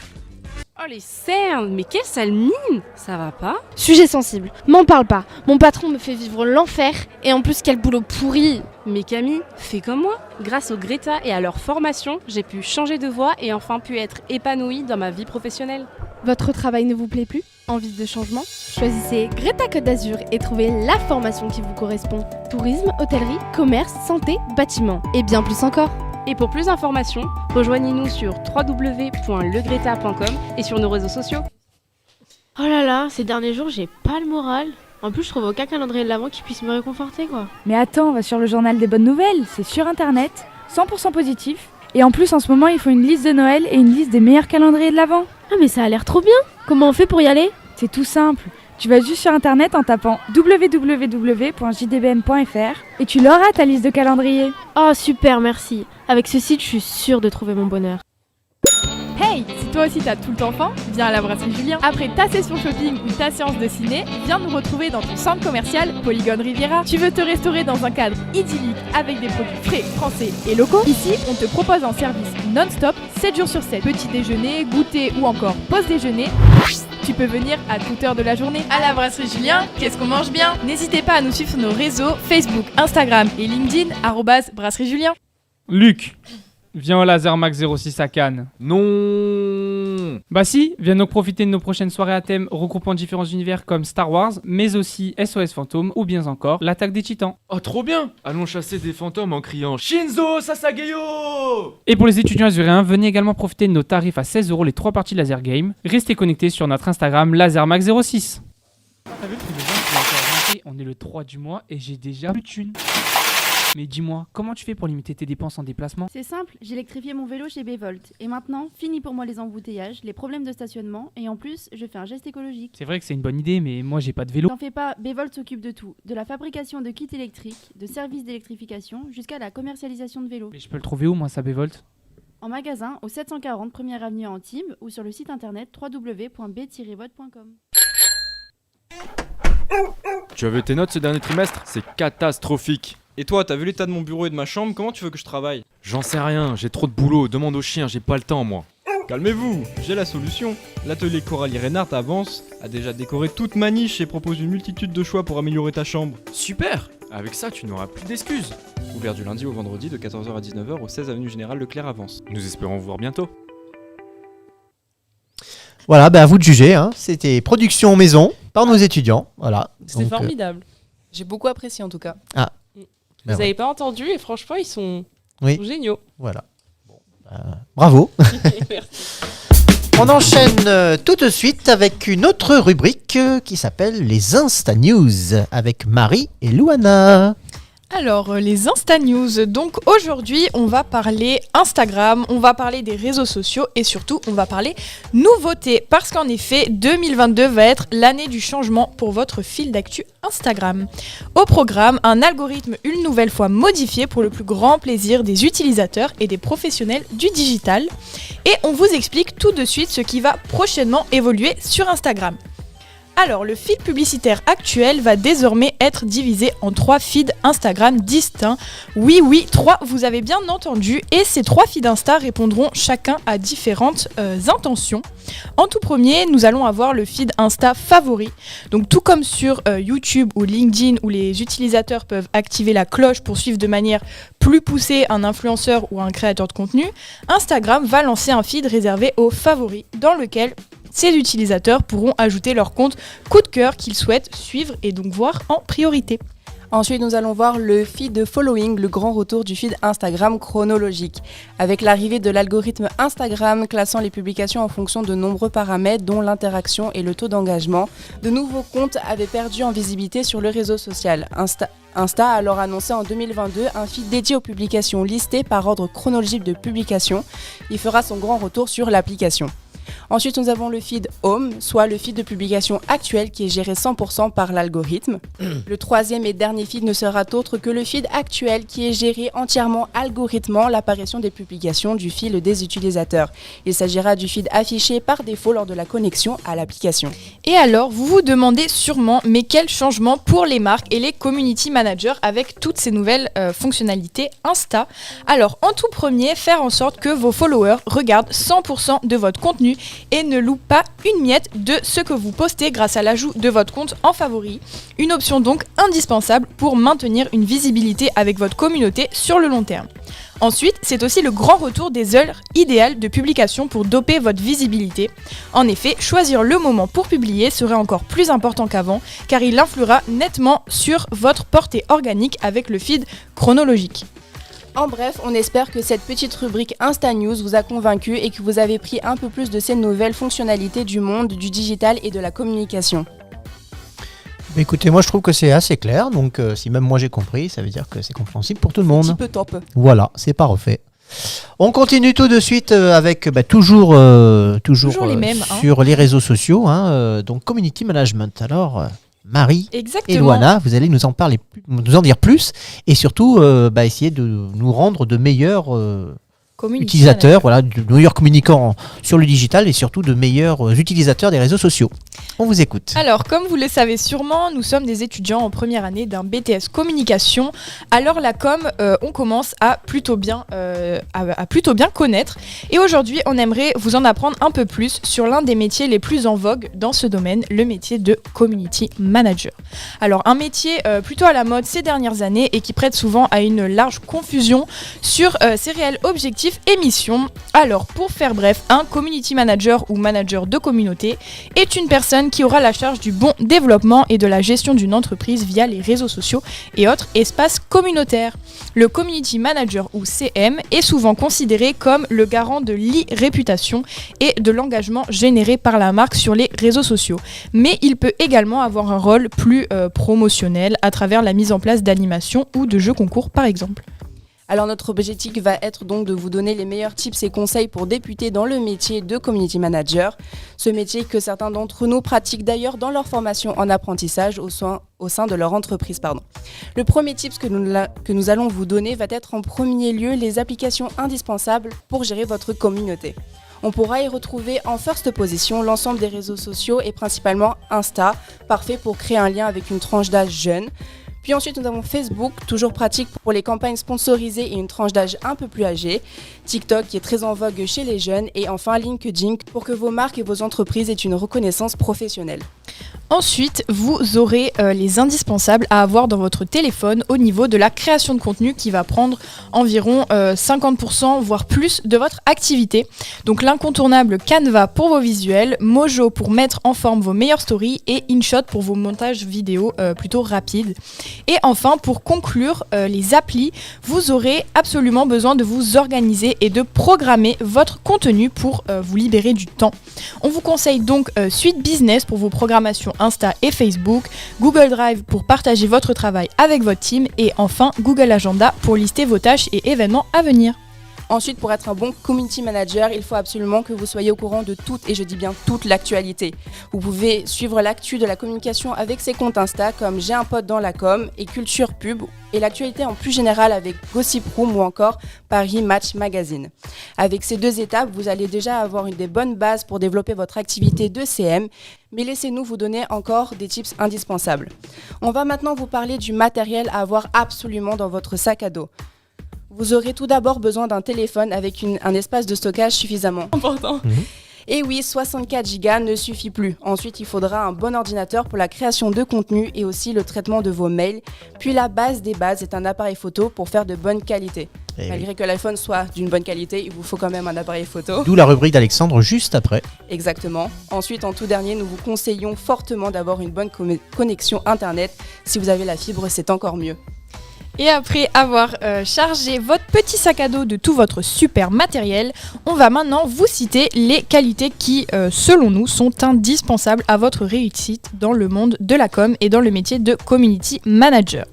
Oh les cernes, mais quelle sale mine! Ça va pas? Sujet sensible, m'en parle pas. Mon patron me fait vivre l'enfer et en plus quel boulot pourri. Mais Camille, fais comme moi. Grâce au Greta et à leur formation, j'ai pu changer de voie et enfin pu être épanouie dans ma vie professionnelle. Votre travail ne vous plaît plus? Envie de changement? Choisissez Greta Côte d'Azur et trouvez la formation qui vous correspond. Tourisme, hôtellerie, commerce, santé, bâtiment et bien plus encore. Et pour plus d'informations, rejoignez-nous sur www.legreta.com et sur nos réseaux sociaux. Oh là là, ces derniers jours, j'ai pas le moral. En plus, je trouve aucun calendrier de l'avant qui puisse me réconforter, quoi. Mais attends, va sur le journal des bonnes nouvelles, c'est sur internet, 100% positif. Et en plus, en ce moment, il faut une liste de Noël et une liste des meilleurs calendriers de l'avant. Ah mais ça a l'air trop bien. Comment on fait pour y aller? C'est tout simple. Tu vas juste sur internet en tapant www.jdbm.fr et tu l'auras ta liste de calendrier. Oh super, merci. Avec ce site, je suis sûre de trouver mon bonheur. Hey, si toi aussi t'as tout le temps faim, viens à la brasserie Julien. Après ta session shopping ou ta séance de ciné, viens nous retrouver dans ton centre commercial Polygone Riviera. Tu veux te restaurer dans un cadre idyllique avec des produits frais, français et locaux? Ici, on te propose un service non-stop, 7 jours sur 7. Petit déjeuner, goûter ou encore pause déjeuner. Tu peux venir à toute heure de la journée. À la brasserie Julien, qu'est-ce qu'on mange bien? N'hésitez pas à nous suivre sur nos réseaux Facebook, Instagram et LinkedIn, @brasserie Julien. Luc, viens au Laser Max 06 à Cannes. Non. Bah si, viens donc profiter de nos prochaines soirées à thème regroupant différents univers comme Star Wars, mais aussi SOS Fantôme ou bien encore l'attaque des Titans. Oh trop bien. Allons chasser des fantômes en criant Shinzo Sasageyo. Et pour les étudiants azuréens, venez également profiter de nos tarifs à 16 € les 3 parties Laser Game. Restez connectés sur notre Instagram LaserMax 06. T'as vu le prix des gens qui a encore augmenté? On est le 3 du mois et j'ai déjà plus de thunes. Mais dis-moi, comment tu fais pour limiter tes dépenses en déplacement? C'est simple, j'ai électrifié mon vélo chez Bevolt. Et maintenant, fini pour moi les embouteillages, les problèmes de stationnement, et en plus, je fais un geste écologique. C'est vrai que c'est une bonne idée, mais moi j'ai pas de vélo. T'en fais pas, Bevolt s'occupe de tout. De la fabrication de kits électriques, de services d'électrification, jusqu'à la commercialisation de vélos. Mais je peux le trouver où moi ça Bevolt? En magasin, au 740 1er avenue à Antibes, ou sur le site internet www.b-volt.com. Tu avais tes notes ce dernier trimestre? C'est catastrophique. Et toi, t'as vu l'état de mon bureau et de ma chambre? Comment tu veux que je travaille? J'en sais rien, j'ai trop de boulot, demande au chien, j'ai pas le temps moi. Calmez-vous, j'ai la solution. L'atelier Coralie Reinhardt avance, a déjà décoré toute ma niche et propose une multitude de choix pour améliorer ta chambre. Super. Avec ça, tu n'auras plus d'excuses. Ouvert du lundi au vendredi de 14h à 19h au 16 avenue Générale Leclerc Avance. Nous espérons vous voir bientôt. Voilà, à vous de juger, hein. C'était production maison par nos étudiants. Voilà. C'était formidable. J'ai beaucoup apprécié en tout cas. Ah. Vous n'avez pas entendu et franchement, ils sont géniaux. Voilà. Bon, bravo. Merci. On enchaîne tout de suite avec une autre rubrique qui s'appelle les Insta News avec Marie et Louana. Alors, les Insta News. Donc aujourd'hui, on va parler Instagram, on va parler des réseaux sociaux et surtout, on va parler nouveautés. Parce qu'en effet, 2022 va être l'année du changement pour votre fil d'actu Instagram. Au programme, un algorithme une nouvelle fois modifié pour le plus grand plaisir des utilisateurs et des professionnels du digital. Et on vous explique tout de suite ce qui va prochainement évoluer sur Instagram. Alors, le feed publicitaire actuel va désormais être divisé en 3 feeds Instagram distincts. Oui, 3, vous avez bien entendu. Et ces 3 feeds Insta répondront chacun à différentes intentions. En tout premier, nous allons avoir le feed Insta favori. Donc, tout comme sur YouTube ou LinkedIn, où les utilisateurs peuvent activer la cloche pour suivre de manière plus poussée un influenceur ou un créateur de contenu, Instagram va lancer un feed réservé aux favoris, dans lequel ces utilisateurs pourront ajouter leur compte coup de cœur qu'ils souhaitent suivre et donc voir en priorité. Ensuite, nous allons voir le feed de following, le grand retour du feed Instagram chronologique. Avec l'arrivée de l'algorithme Instagram classant les publications en fonction de nombreux paramètres, dont l'interaction et le taux d'engagement, de nouveaux comptes avaient perdu en visibilité sur le réseau social. Insta a alors annoncé en 2022 un feed dédié aux publications listées par ordre chronologique de publication. Il fera son grand retour sur l'application. Ensuite, nous avons le feed Home, soit le feed de publication actuel qui est géré 100% par l'algorithme. Le troisième et dernier feed ne sera autre que le feed actuel qui est géré entièrement algorithmement l'apparition des publications du fil des utilisateurs. Il s'agira du feed affiché par défaut lors de la connexion à l'application. Et alors, vous vous demandez sûrement, mais quel changement pour les marques et les community managers avec toutes ces nouvelles fonctionnalités Insta? Alors, en tout premier, faire en sorte que vos followers regardent 100% de votre contenu et ne loupe pas une miette de ce que vous postez grâce à l'ajout de votre compte en favori. Une option donc indispensable pour maintenir une visibilité avec votre communauté sur le long terme. Ensuite, c'est aussi le grand retour des heures idéales de publication pour doper votre visibilité. En effet, choisir le moment pour publier serait encore plus important qu'avant, car il influera nettement sur votre portée organique avec le feed chronologique. En bref, on espère que cette petite rubrique Insta News vous a convaincu et que vous avez pris un peu plus de ces nouvelles fonctionnalités du monde, du digital et de la communication. Écoutez, moi je trouve que c'est assez clair, donc si même moi j'ai compris, ça veut dire que c'est compréhensible pour tout le monde. Un petit peu top. Voilà, c'est pas refait. On continue tout de suite avec toujours les mêmes, sur les réseaux sociaux, donc community management. Alors Marie Exactement. et Loana, vous allez nous en dire plus et surtout essayer de nous rendre de meilleurs utilisateurs, de meilleurs communicants sur le digital et surtout de meilleurs utilisateurs des réseaux sociaux. On vous écoute. Alors, comme vous le savez sûrement, nous sommes des étudiants en première année d'un BTS Communication. Alors la com, on commence à plutôt bien connaître. Et aujourd'hui, on aimerait vous en apprendre un peu plus sur l'un des métiers les plus en vogue dans ce domaine, le métier de Community Manager. Alors, un métier plutôt à la mode ces dernières années et qui prête souvent à une large confusion sur ses réels objectifs et missions. Alors, pour faire bref, un Community Manager ou manager de communauté est une personne qui aura la charge du bon développement et de la gestion d'une entreprise via les réseaux sociaux et autres espaces communautaires. Le Community Manager ou CM est souvent considéré comme le garant de l'e-réputation et de l'engagement généré par la marque sur les réseaux sociaux. Mais il peut également avoir un rôle plus promotionnel à travers la mise en place d'animations ou de jeux concours par exemple. Alors notre objectif va être donc de vous donner les meilleurs tips et conseils pour débuter dans le métier de Community Manager. Ce métier que certains d'entre nous pratiquent d'ailleurs dans leur formation en apprentissage au sein de leur entreprise. Le premier tip que nous allons vous donner va être en premier lieu les applications indispensables pour gérer votre communauté. On pourra y retrouver en first position l'ensemble des réseaux sociaux et principalement Insta, parfait pour créer un lien avec une tranche d'âge jeune. Puis ensuite, nous avons Facebook, toujours pratique pour les campagnes sponsorisées et une tranche d'âge un peu plus âgée. TikTok, qui est très en vogue chez les jeunes. Et enfin, LinkedIn, pour que vos marques et vos entreprises aient une reconnaissance professionnelle. Ensuite, vous aurez les indispensables à avoir dans votre téléphone au niveau de la création de contenu qui va prendre environ 50% voire plus de votre activité. Donc l'incontournable Canva pour vos visuels, Mojo pour mettre en forme vos meilleures stories et InShot pour vos montages vidéo plutôt rapides. Et enfin, pour conclure, les applis, vous aurez absolument besoin de vous organiser et de programmer votre contenu pour vous libérer du temps. On vous conseille donc Suite Business pour vos programmations Insta et Facebook, Google Drive pour partager votre travail avec votre team et enfin Google Agenda pour lister vos tâches et événements à venir. Ensuite, pour être un bon community manager, il faut absolument que vous soyez au courant de toute, et je dis bien toute, l'actualité. Vous pouvez suivre l'actu de la communication avec ses comptes Insta comme J'ai un pote dans la com et Culture Pub et l'actualité en plus général avec Gossip Room ou encore Paris Match Magazine. Avec ces deux étapes, vous allez déjà avoir des bonnes bases pour développer votre activité de CM, mais laissez-nous vous donner encore des tips indispensables. On va maintenant vous parler du matériel à avoir absolument dans votre sac à dos. Vous aurez tout d'abord besoin d'un téléphone avec un espace de stockage suffisamment important. Et oui, 64 Go ne suffit plus. Ensuite, il faudra un bon ordinateur pour la création de contenu et aussi le traitement de vos mails. Puis la base des bases est un appareil photo pour faire de bonne qualité. Malgré que l'iPhone soit d'une bonne qualité, il vous faut quand même un appareil photo. D'où la rubrique d'Alexandre juste après. Exactement. Ensuite, en tout dernier, nous vous conseillons fortement d'avoir une bonne connexion Internet. Si vous avez la fibre, c'est encore mieux. Et après avoir chargé votre petit sac à dos de tout votre super matériel, on va maintenant vous citer les qualités qui, selon nous, sont indispensables à votre réussite dans le monde de la com et dans le métier de Community Manager.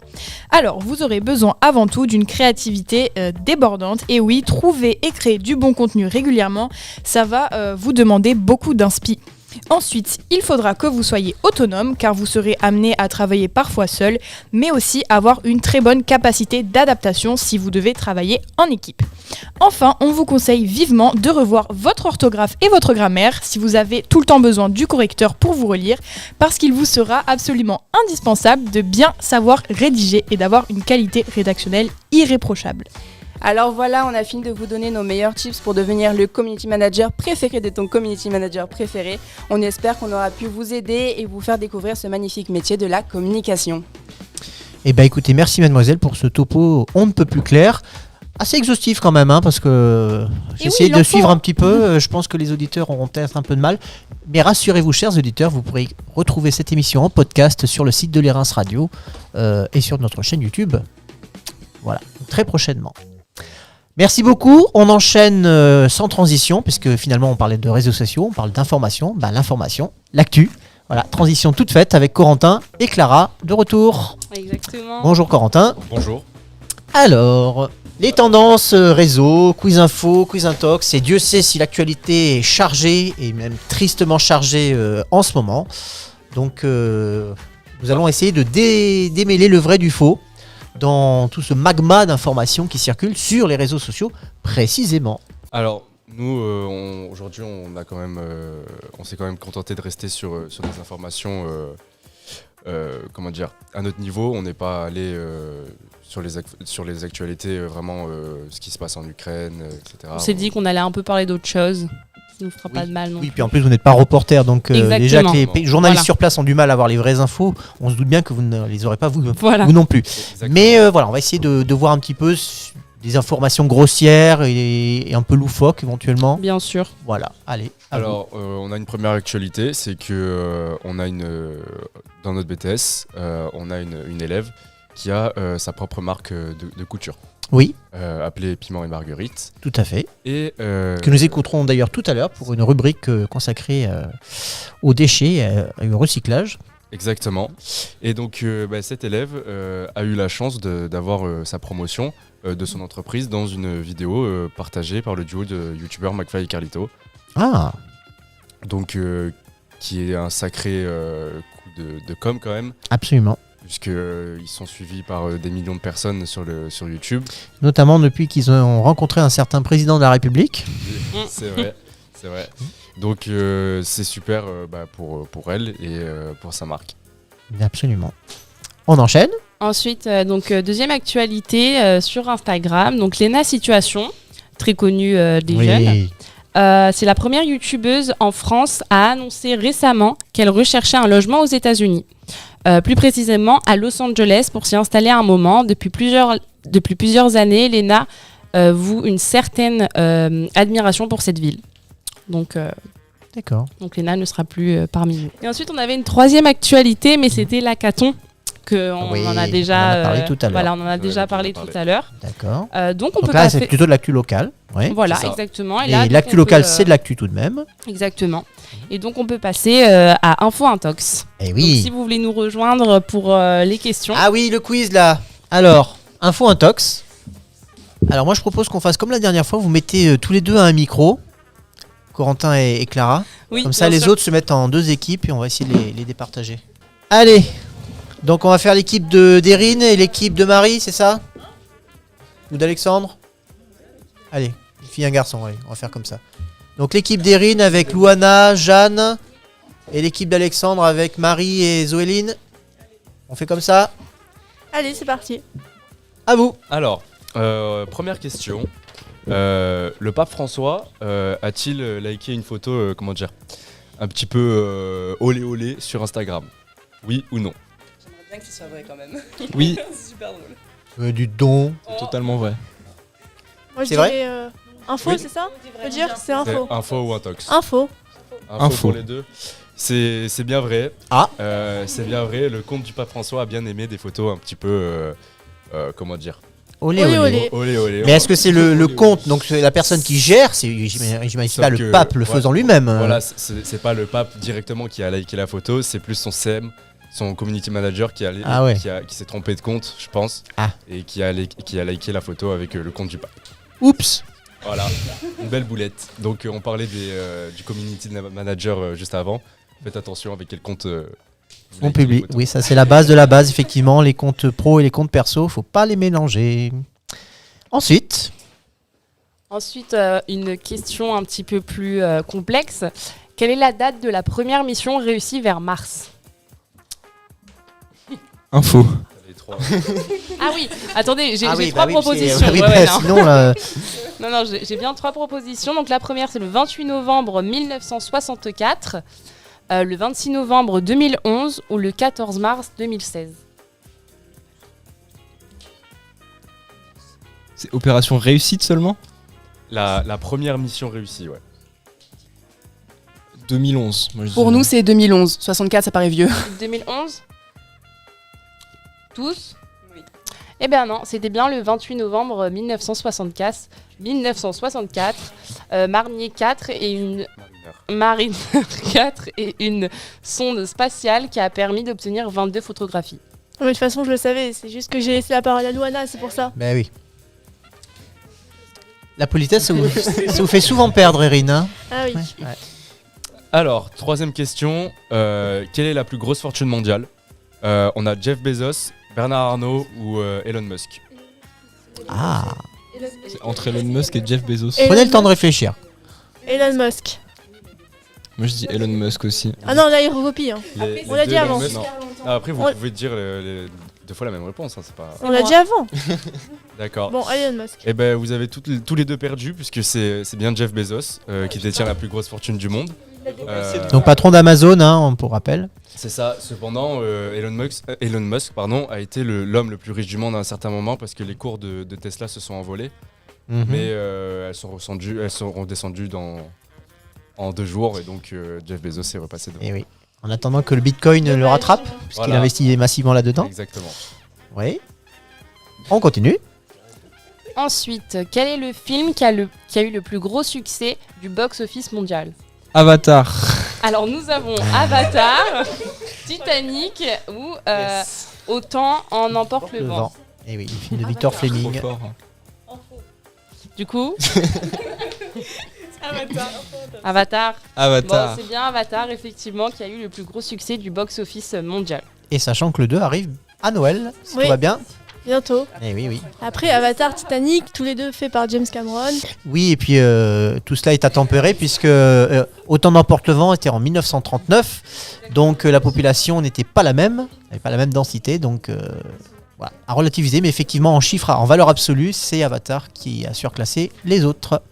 Alors, vous aurez besoin avant tout d'une créativité débordante. Et oui, trouver et créer du bon contenu régulièrement, ça va vous demander beaucoup d'inspi. Ensuite, il faudra que vous soyez autonome car vous serez amené à travailler parfois seul, mais aussi avoir une très bonne capacité d'adaptation si vous devez travailler en équipe. Enfin, on vous conseille vivement de revoir votre orthographe et votre grammaire si vous avez tout le temps besoin du correcteur pour vous relire, parce qu'il vous sera absolument indispensable de bien savoir rédiger et d'avoir une qualité rédactionnelle irréprochable. Alors voilà, on a fini de vous donner nos meilleurs tips pour devenir le community manager préféré de ton community manager préféré. On espère qu'on aura pu vous aider et vous faire découvrir ce magnifique métier de la communication. Eh bien écoutez, merci mademoiselle pour ce topo on ne peut plus clair. Assez exhaustif quand même, parce que j'ai essayé de suivre un petit peu. Je pense que les auditeurs auront peut-être un peu de mal. Mais rassurez-vous, chers auditeurs, vous pourrez retrouver cette émission en podcast sur le site de l'Erins Radio et sur notre chaîne YouTube. Voilà, très prochainement. Merci beaucoup. On enchaîne sans transition, puisque finalement on parlait de réseaux sociaux, on parle d'information. L'information, l'actu. Voilà, transition toute faite avec Corentin et Clara de retour. Exactement. Bonjour Corentin. Bonjour. Alors, Les tendances réseau, quiz info, quiz intox, et Dieu sait si l'actualité est chargée, et même tristement chargée en ce moment. Donc nous allons essayer de démêler le vrai du faux dans tout ce magma d'informations qui circulent sur les réseaux sociaux précisément. Alors nous aujourd'hui on s'est quand même contenté de rester sur des informations à notre niveau. On n'est pas allé sur les actualités vraiment ce qui se passe en Ukraine, etc. On s'est dit qu'on allait un peu parler d'autre chose. Ça nous fera pas de mal non Oui, plus. puis en plus vous n'êtes pas reporter, donc déjà que les journalistes Voilà. sur place ont du mal à avoir les vraies infos, on se doute bien que vous ne les aurez pas vous non plus. Exactement. Mais voilà, on va essayer de voir un petit peu des informations grossières et un peu loufoques éventuellement. Bien sûr. Voilà, allez. à vous. Alors, on a une première actualité, c'est que dans notre BTS, on a une élève qui a sa propre marque de couture. Oui. Appelée Piment et Marguerite. Tout à fait. Et que nous écouterons d'ailleurs tout à l'heure pour une rubrique consacrée aux déchets et au recyclage. Exactement. Et donc cet élève a eu la chance d'avoir sa promotion de son entreprise dans une vidéo partagée par le duo de youtubeurs McFly et Carlito. Ah. Donc qui est un sacré coup de com quand même. Absolument. Puisqu'ils sont suivis par des millions de personnes sur YouTube. Notamment depuis qu'ils ont rencontré un certain président de la République. C'est vrai, c'est vrai. Donc c'est super pour elle et pour sa marque. Absolument. On enchaîne. Ensuite, deuxième actualité sur Instagram, donc Léna Situation, très connue des jeunes. C'est la première youtubeuse en France à annoncer récemment qu'elle recherchait un logement aux États-Unis. Plus précisément à Los Angeles pour s'y installer un moment. Depuis plusieurs années, Léna voue une certaine admiration pour cette ville. Donc Léna ne sera plus parmi nous. Et ensuite, on avait une troisième actualité, mais c'était l'hackathon. On en a déjà parlé tout à l'heure. Voilà, on en a déjà parlé tout à l'heure. D'accord. Donc on peut là, c'est plutôt de l'actu locale. Ouais, voilà, exactement. Et l'actu locale, c'est de l'actu tout de même. Exactement. Et donc on peut passer à Info Intox. Et oui. Donc, si vous voulez nous rejoindre pour les questions. Ah oui, le quiz là. Alors, Info Intox. Alors moi, je propose qu'on fasse comme la dernière fois. Vous mettez tous les deux à un micro. Corentin et Clara. Oui, comme ça, bien les sûr. autres se mettent en deux équipes et on va essayer de les départager. Allez. Donc on va faire l'équipe d'Erin et l'équipe de Marie, c'est ça? Ou d'Alexandre? Allez, une fille et un garçon, allez, on va faire comme ça. Donc l'équipe d'Erin avec Louana, Jeanne, et l'équipe d'Alexandre avec Marie et Zoéline. On fait comme ça? Allez, c'est parti. À vous. Alors, première question. Le pape François a-t-il liké une photo, un petit peu olé olé sur Instagram? Oui ou non? Bien que ce soit vrai quand même. Oui. C'est super drôle. Du don. C'est totalement vrai. Moi, je C'est vrai dirais info, Oui. c'est ça? Je veux dire, c'est info. C'est info ou intox? Info. Info pour les deux. C'est bien vrai. Ah. C'est bien vrai. Le compte du pape François a bien aimé des photos un petit peu, Olé Olé, olé. Olé olé. Mais est-ce que c'est le compte, donc c'est la personne qui gère, j'imagine Sauf pas que, le pape le faisant lui-même. Voilà, c'est pas le pape directement qui a liké la photo, c'est plus son CM, son community manager qui s'est trompé de compte, je pense, et qui a liké la photo avec le compte du pape. Oups. Voilà, une belle boulette. Donc on parlait du community manager juste avant. Faites attention avec quel compte vous On likez les publie. photos. Oui, ça c'est la base de la base, effectivement. Les comptes pro et les comptes perso, faut pas les mélanger. Ensuite, une question un petit peu plus complexe. Quelle est la date de la première mission réussie vers Mars? Info. Ah oui, attendez, j'ai oui, trois bah oui, propositions. parce que- oui, Ouais, bah, non. sinon, là- non, j'ai bien trois propositions. Donc la première, c'est le 28 novembre 1964, le 26 novembre 2011 ou le 14 mars 2016. C'est opération réussite seulement? La première mission réussie, ouais. 2011. Moi, je Pour dirais. nous, c'est 2011. 64, ça paraît vieux. 2011 Tous? Oui. Eh bien non, c'était bien le 28 novembre 1964. Marinier 4 et une Mariner 4 et une sonde spatiale qui a permis d'obtenir 22 photographies. Mais de toute façon, je le savais, c'est juste que j'ai laissé la parole à Louana, c'est pour ça. bah oui. La politesse, ça vous fait souvent perdre, Erin. Hein. Ah oui. Ouais. Alors, troisième question. Quelle est la plus grosse fortune mondiale? On a Jeff Bezos, Bernard Arnault ou Elon Musk. Ah. C'est entre Elon Musk et Jeff Bezos. Prenez le temps de réfléchir. Elon Musk. Moi je dis Elon Musk aussi. Ah non, là il recopie. Hein. On l'a dit avant. Après, vous pouvez dire deux fois la même réponse. Hein, c'est pas... On l'a dit avant. D'accord. Bon, Elon Musk. Et ben, vous avez tous les deux perdu, puisque c'est bien Jeff Bezos qui détient la plus grosse fortune du monde. Donc patron d'Amazon, hein, pour rappel. C'est ça. Cependant, Elon Musk a été l'homme le plus riche du monde à un certain moment parce que les cours de Tesla se sont envolés. Mais elles sont redescendues en 2 jours et donc Jeff Bezos est repassé devant. Et oui. En attendant que le Bitcoin le rattrape, puisqu'il investit massivement là-dedans. Exactement. Oui. On continue. Ensuite, quel est le film qui a eu le plus gros succès du box-office mondial? Avatar. Alors nous avons Avatar, Titanic ou Autant en emporte le vent. Et oui, le film de Victor Fleming. Du coup Avatar. Bon, c'est bien Avatar, effectivement, qui a eu le plus gros succès du box-office mondial. Et sachant que le 2 arrive à Noël, si Oui. tout va bien. Bientôt. Et oui, oui. Après, Avatar, Titanic, tous les deux faits par James Cameron. Oui, et puis tout cela est à tempérer puisque Autant d'emporte le vent était en 1939, donc la population n'était pas la même, n'avait pas la même densité, donc voilà, à relativiser, mais effectivement en chiffres, en valeur absolue, c'est Avatar qui a surclassé les autres.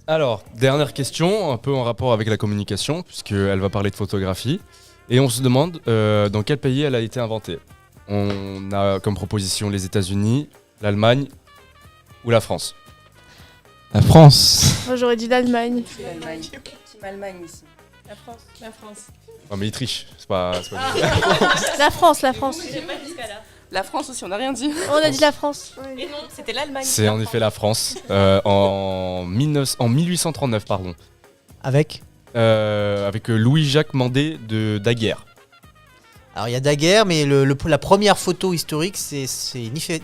Alors, dernière question, un peu en rapport avec la communication, puisqu'elle va parler de photographie. Et on se demande dans quel pays elle a été inventée. On a comme proposition les États-Unis, l'Allemagne ou la France. La France. Moi j'aurais dit l'Allemagne. Team Allemagne ici. La France. Non mais il triche, c'est pas La France, la France. La France aussi, on n'a rien dit. On a dit la France. Et non, c'était l'Allemagne. C'est en effet la France, en 1839, pardon. Avec Louis-Jacques Mandé de Daguerre. Alors il y a Daguerre, mais la première photo historique, c'est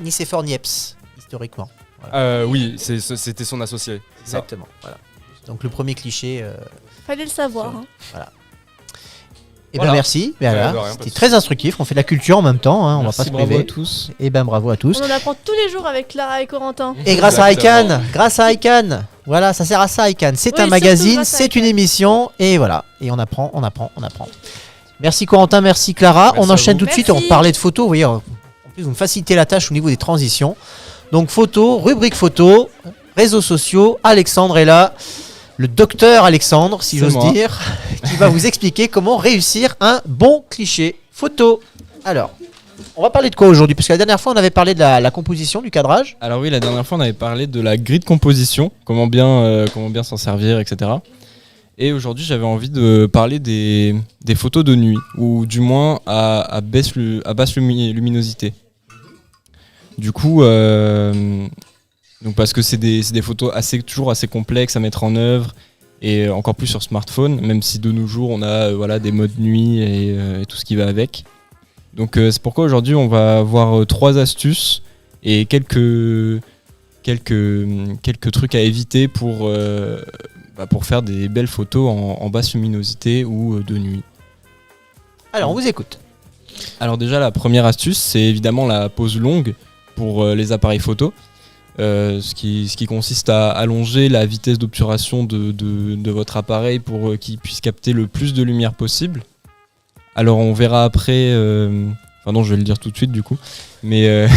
Nicéphore Niepce, historiquement. Voilà. Oui, c'était son associé. Exactement. Voilà. Donc le premier cliché. Fallait le savoir. Hein. Voilà. Et Voilà. ben merci. Rien, c'était très instructif. On fait de la culture en même temps. Hein, on va pas se priver. Bravo à tous. Et ben bravo à tous. On en apprend tous les jours avec Clara et Corentin. Et grâce à ICANN, voilà, ça sert à ça ICANN. C'est Oui, un magazine, surtout grâce à c'est une émission, et voilà. Et on apprend. Merci Corentin, merci Clara. Merci on enchaîne à vous. tout de suite. Merci. On parlait de photos. Vous voyez, en plus vous me facilitez la tâche au niveau des transitions. Donc photos, rubrique photos, réseaux sociaux. Alexandre est là. Le docteur Alexandre, si C'est j'ose moi. dire, qui va vous expliquer comment réussir un bon cliché photo. Alors, on va parler de quoi aujourd'hui? Parce que la dernière fois, on avait parlé de la composition, du cadrage. Alors oui, la dernière fois on avait parlé de la grille de composition, comment bien s'en servir, etc. Et aujourd'hui j'avais envie de parler des photos de nuit, ou du moins à basse luminosité. Du coup, donc parce que c'est des photos toujours assez complexes à mettre en œuvre, et encore plus sur smartphone, même si de nos jours on a des modes nuit et tout ce qui va avec. Donc c'est pourquoi aujourd'hui on va voir 3 astuces et quelques trucs à éviter pour faire des belles photos en basse luminosité ou de nuit. Alors, on vous écoute. Alors déjà la première astuce c'est évidemment la pose longue pour les appareils photo. Ce qui consiste à allonger la vitesse d'obturation de votre appareil pour qu'il puisse capter le plus de lumière possible. Alors on verra après, enfin non je vais le dire tout de suite du coup, mais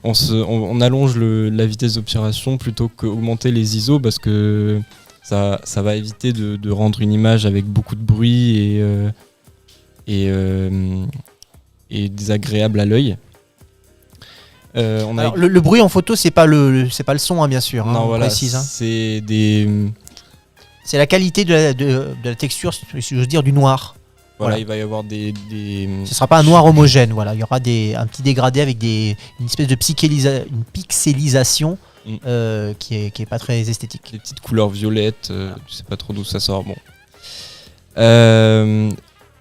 on allonge la vitesse d'obturation plutôt qu'augmenter les ISO parce que ça va éviter de rendre une image avec beaucoup de bruit et désagréable à l'œil. Alors, le bruit en photo, c'est pas le son, hein, bien sûr. Non, on voilà, précise, hein. C'est la qualité de la texture, si j'ose dire, du noir. Voilà, il va y avoir des... Ce sera pas un noir homogène, voilà. Il y aura un petit dégradé avec une espèce de une pixelisation qui est pas très esthétique. Des petites couleurs violettes, je sais pas trop d'où ça sort. Bon.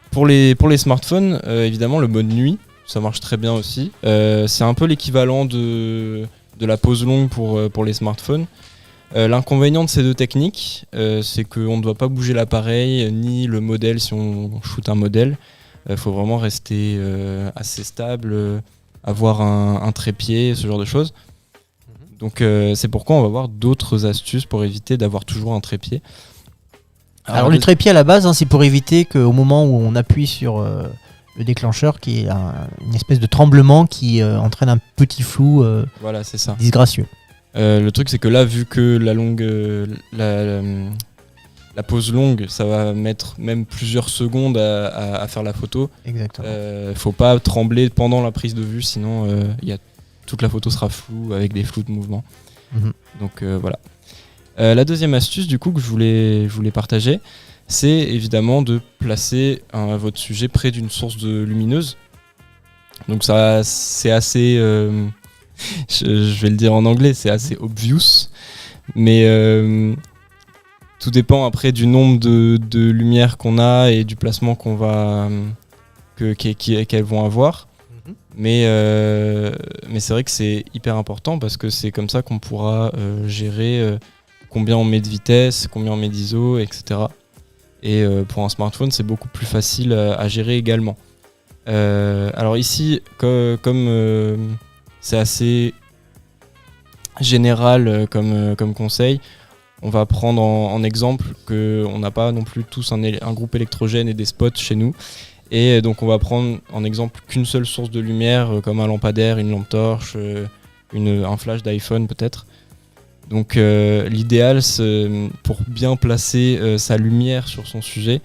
Pour les smartphones, évidemment, le mode nuit, ça marche très bien aussi. C'est un peu l'équivalent de la pose longue pour les smartphones. L'inconvénient de ces deux techniques, c'est qu'on ne doit pas bouger l'appareil ni le modèle si on shoot un modèle. Il faut vraiment rester assez stable, avoir un trépied, ce genre de choses. Donc c'est pourquoi on va voir d'autres astuces pour éviter d'avoir toujours un trépied. Alors le trépied à la base, c'est pour éviter qu'au moment où on appuie sur le déclencheur, qu'il y ait une espèce de tremblement qui entraîne un petit flou voilà, c'est ça. Disgracieux. Le truc c'est que là, vu que la pose longue, ça va mettre même plusieurs secondes à faire la photo. Exactement. Faut pas trembler pendant la prise de vue, sinon toute la photo sera floue avec des flous de mouvement. Donc voilà. La deuxième astuce du coup que je voulais partager, c'est évidemment de placer votre sujet près d'une source lumineuse. Donc ça, c'est assez, je vais le dire en anglais, c'est assez obvious, mais tout dépend après du nombre de lumières qu'on a et du placement qu'elles vont avoir. Mais c'est vrai que c'est hyper important parce que c'est comme ça qu'on pourra gérer combien on met de vitesse, combien on met d'ISO, etc. Et pour un smartphone, c'est beaucoup plus facile à gérer également. Alors ici, comme c'est assez général comme conseil, on va prendre en exemple qu'on n'a pas non plus tous un groupe électrogène et des spots chez nous. Et donc on va prendre en exemple qu'une seule source de lumière, comme un lampadaire, une lampe torche, un flash d'iPhone peut-être. Donc l'idéal, pour bien placer sa lumière sur son sujet,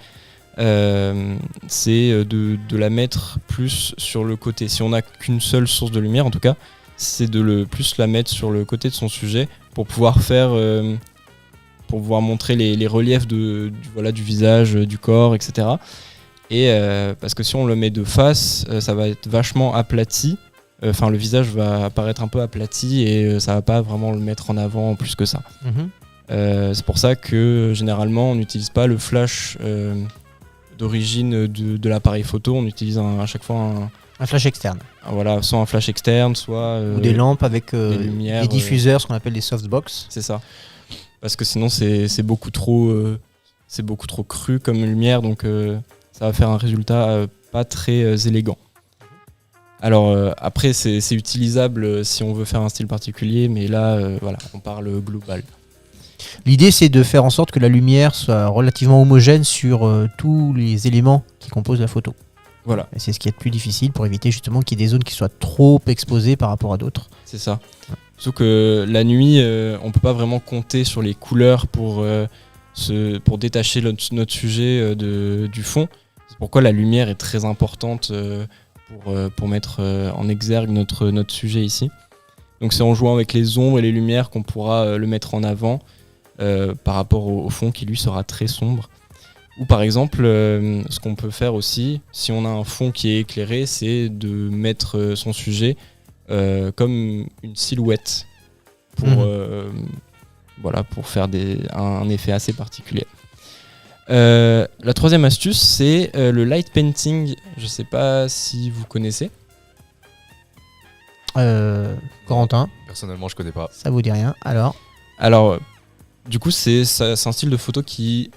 c'est de la mettre plus sur le côté. Si on n'a qu'une seule source de lumière, en tout cas, c'est de plus la mettre sur le côté de son sujet pour pouvoir montrer les reliefs du visage, du corps, etc. Et parce que si on le met de face, ça va être vachement aplati. Enfin, le visage va apparaître un peu aplati et ça va pas vraiment le mettre en avant plus que ça. C'est pour ça que généralement on n'utilise pas le flash d'origine de l'appareil photo. On utilise à chaque fois un flash externe. Voilà, soit un flash externe, soit ou des lampes avec des lumières, des diffuseurs, ce qu'on appelle des softbox. C'est ça. Parce que sinon c'est beaucoup trop cru comme lumière, donc ça va faire un résultat pas très élégant. Alors après c'est utilisable si on veut faire un style particulier, mais là voilà, on parle global. L'idée c'est de faire en sorte que la lumière soit relativement homogène sur tous les éléments qui composent la photo. Voilà. Et c'est ce qui est le plus difficile pour éviter justement qu'il y ait des zones qui soient trop exposées par rapport à d'autres. C'est ça. Sauf que la nuit, on peut pas vraiment compter sur les couleurs pour détacher notre sujet du fond. C'est pourquoi la lumière est très importante pour mettre en exergue notre sujet ici. Donc c'est en jouant avec les ombres et les lumières qu'on pourra le mettre en avant par rapport au fond qui lui sera très sombre. Ou par exemple, ce qu'on peut faire aussi, si on a un fond qui est éclairé, c'est de mettre son sujet comme une silhouette pour faire un effet assez particulier. La troisième astuce, c'est le light painting. Je sais pas si vous connaissez. Corentin. Personnellement, je connais pas. Ça vous dit rien. Alors, du coup, c'est un style de photo qui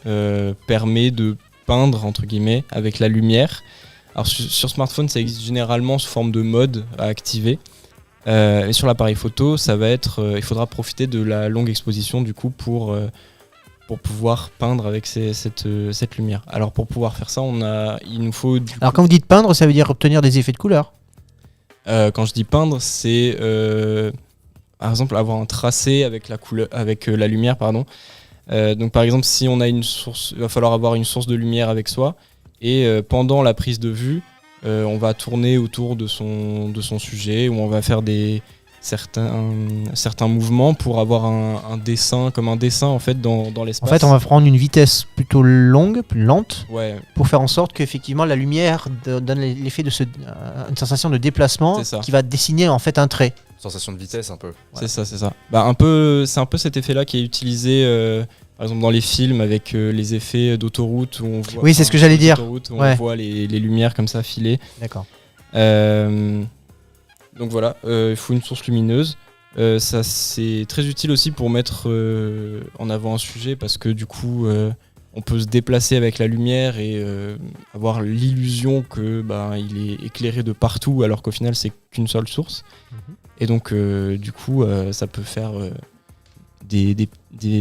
permet de peindre entre guillemets avec la lumière. Alors sur smartphone, ça existe généralement sous forme de mode à activer. Et sur l'appareil photo, ça va être, il faudra profiter de la longue exposition du coup pour pouvoir peindre avec cette lumière. Alors pour pouvoir faire ça, il nous faut. Alors quand vous dites peindre, ça veut dire obtenir des effets de couleur. Quand je dis peindre, c'est par exemple avoir un tracé avec la lumière, pardon. Donc par exemple, si on a une source, il va falloir avoir une source de lumière avec soi et pendant la prise de vue, on va tourner autour de son sujet, où on va faire certains mouvements pour avoir un dessin, comme un dessin en fait dans l'espace. En fait, on va prendre une vitesse plutôt longue, plus lente, ouais, pour faire en sorte qu'effectivement la lumière donne l'effet de une sensation de déplacement qui va dessiner en fait un trait. Sensation de vitesse un peu. C'est ça. C'est un peu cet effet-là qui est utilisé par exemple dans les films avec les effets d'autoroute où on voit. Oui, c'est ce que j'allais dire. On voit les lumières comme ça filer. D'accord. Donc voilà, il faut une source lumineuse. Ça c'est très utile aussi pour mettre en avant un sujet parce que du coup on peut se déplacer avec la lumière et avoir l'illusion que il est éclairé de partout alors qu'au final c'est qu'une seule source. Et donc du coup ça peut faire des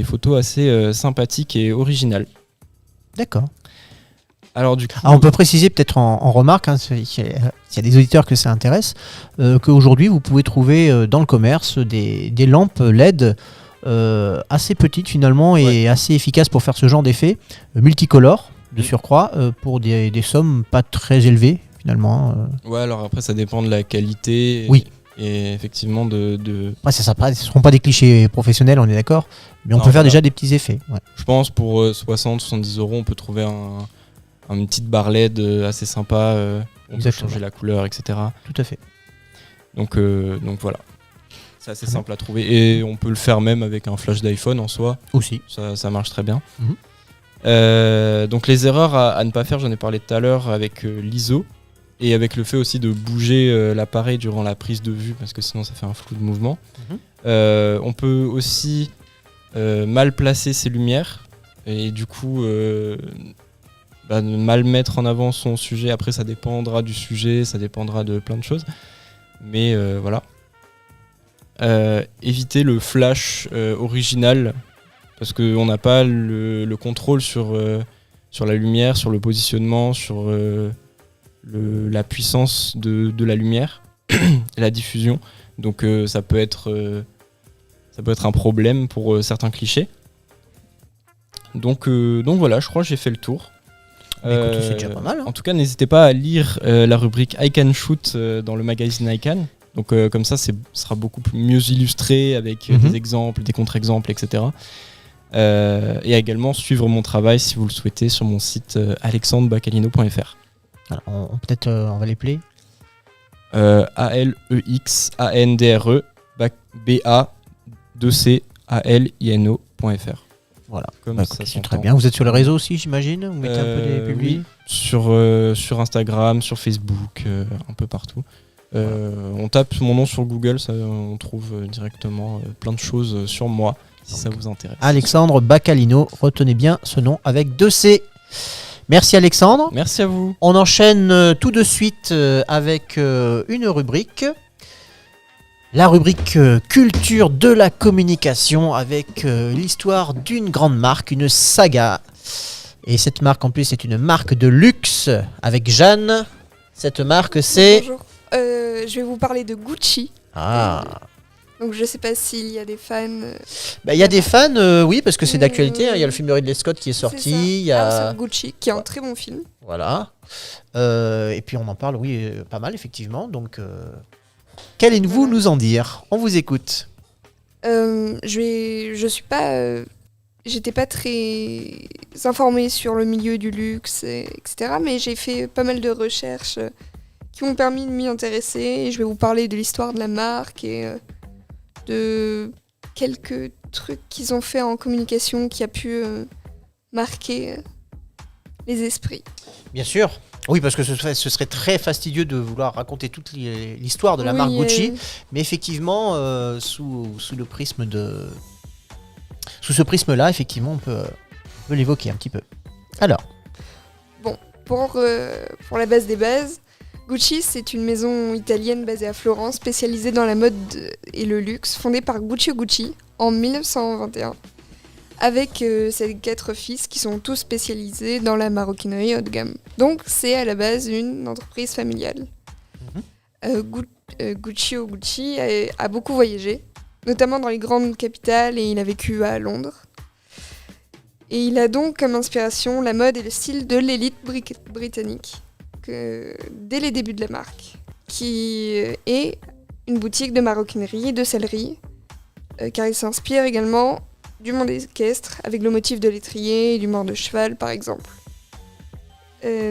photos assez sympathiques et originales. D'accord. Alors du coup, on peut préciser peut-être en remarque, s'il y a des auditeurs que ça intéresse, qu'aujourd'hui vous pouvez trouver dans le commerce des lampes LED assez petites finalement et assez efficaces pour faire ce genre d'effet, multicolores de surcroît, pour des sommes pas très élevées finalement. Ouais, alors après ça dépend de la qualité. Oui. Et effectivement de... Ouais, ce ne seront pas des clichés professionnels, on est d'accord, mais on peut faire déjà des petits effets. Ouais. Je pense pour 60-70 €, on peut trouver une petite barre LED assez sympa, on peut changer la couleur, etc. Tout à fait. Donc voilà, c'est assez simple à trouver et on peut le faire même avec un flash d'iPhone en soi. Aussi. Ça marche très bien. Donc les erreurs à ne pas faire, j'en ai parlé tout à l'heure avec l'ISO et avec le fait aussi de bouger l'appareil durant la prise de vue parce que sinon ça fait un flou de mouvement. On peut aussi mal placer ses lumières et du coup mal mettre en avant son sujet. Après ça dépendra du sujet, ça dépendra de plein de choses, mais voilà. Éviter le flash original parce qu'on n'a pas le contrôle sur la lumière, sur le positionnement, sur la puissance de la lumière et la diffusion, donc ça peut être un problème pour certains clichés. Donc voilà, je crois que j'ai fait le tour. Écoute, c'est déjà pas mal, hein. En tout cas, n'hésitez pas à lire la rubrique I Can Shoot dans le magazine I Can. Donc comme ça, sera beaucoup mieux illustré avec des exemples, des contre-exemples, etc. Et également suivre mon travail si vous le souhaitez sur mon site alexandrebacalino.fr. Alors, peut-être on va les player. ALEXANDRE BA2CALINO.fr. Voilà, comme ça c'est très bien. Vous êtes sur les réseaux aussi, j'imagine? Vous mettez un peu des publics? Oui, sur Instagram, sur Facebook, un peu partout. On tape mon nom sur Google, on trouve directement plein de choses sur moi, si ça vous intéresse. Alexandre Bacalino, retenez bien ce nom avec 2 C. Merci Alexandre. Merci à vous. On enchaîne tout de suite avec une rubrique. La rubrique culture de la communication avec l'histoire d'une grande marque, une saga. Et cette marque en plus c'est une marque de luxe avec Jeanne. Cette marque c'est... Bonjour, je vais vous parler de Gucci. Donc je sais pas s'il y a des fans. Il y a des fans, oui, parce que c'est d'actualité. Il y a le film de Ridley Scott qui est sorti. Il y a Gucci, qui est un très bon film. Voilà. Et puis on en parle, oui, pas mal, effectivement. Donc, qu'allez-vous nous en dire? On vous écoute. J'étais pas très informée sur le milieu du luxe, etc. Mais j'ai fait pas mal de recherches qui m'ont permis de m'y intéresser. Et je vais vous parler de l'histoire de la marque et de quelques trucs qu'ils ont fait en communication qui a pu marquer les esprits. Bien sûr. Oui, parce que ce serait très fastidieux de vouloir raconter toute l'histoire de la marque Gucci. Mais effectivement, sous le prisme de... Sous ce prisme-là, effectivement, on peut l'évoquer un petit peu. Alors. Bon, pour la base des bases, Gucci, c'est une maison italienne basée à Florence, spécialisée dans la mode et le luxe, fondée par Guccio Gucci en 1921, avec ses 4 fils qui sont tous spécialisés dans la maroquinerie haut de gamme. Donc c'est à la base une entreprise familiale. Guccio Gucci a beaucoup voyagé, notamment dans les grandes capitales, et il a vécu à Londres. Et il a donc comme inspiration la mode et le style de l'élite britannique, dès les débuts de la marque, qui est une boutique de maroquinerie et de sellerie, car il s'inspire également du monde équestre, avec le motif de l'étrier et du mort de cheval par exemple.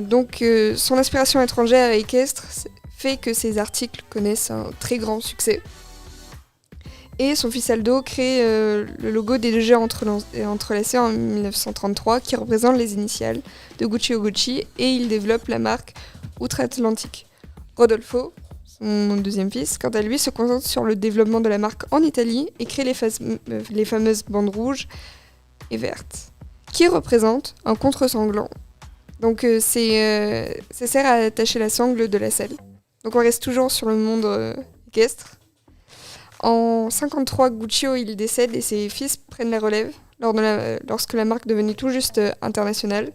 Donc son inspiration étrangère et équestre fait que ses articles connaissent un très grand succès. Et son fils Aldo crée le logo des 2 jeux entrelacés en 1933 qui représente les initiales de Guccio Gucci, et il développe la marque outre-Atlantique. Rodolfo, son deuxième fils, quant à lui, se concentre sur le développement de la marque en Italie et crée les fameuses bandes rouges et vertes, qui représentent un contre-sanglant. Donc ça sert à attacher la sangle de la selle. Donc on reste toujours sur le monde équestre. En 1953, Guccio il décède et ses fils prennent la relève lorsque la marque devenait tout juste internationale,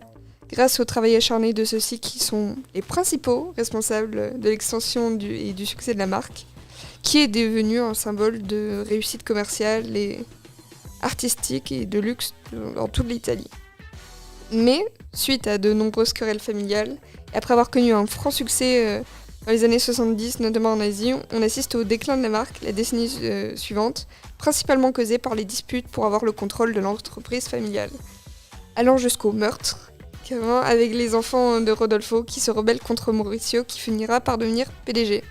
grâce au travail acharné de ceux-ci qui sont les principaux responsables de l'extension et du succès de la marque, qui est devenue un symbole de réussite commerciale et artistique et de luxe dans toute l'Italie. Mais, suite à de nombreuses querelles familiales, et après avoir connu un franc succès dans les années 70, notamment en Asie, on assiste au déclin de la marque la décennie suivante, principalement causé par les disputes pour avoir le contrôle de l'entreprise familiale, allant jusqu'au meurtre, avec les enfants de Rodolfo qui se rebellent contre Mauricio qui finira par devenir PDG.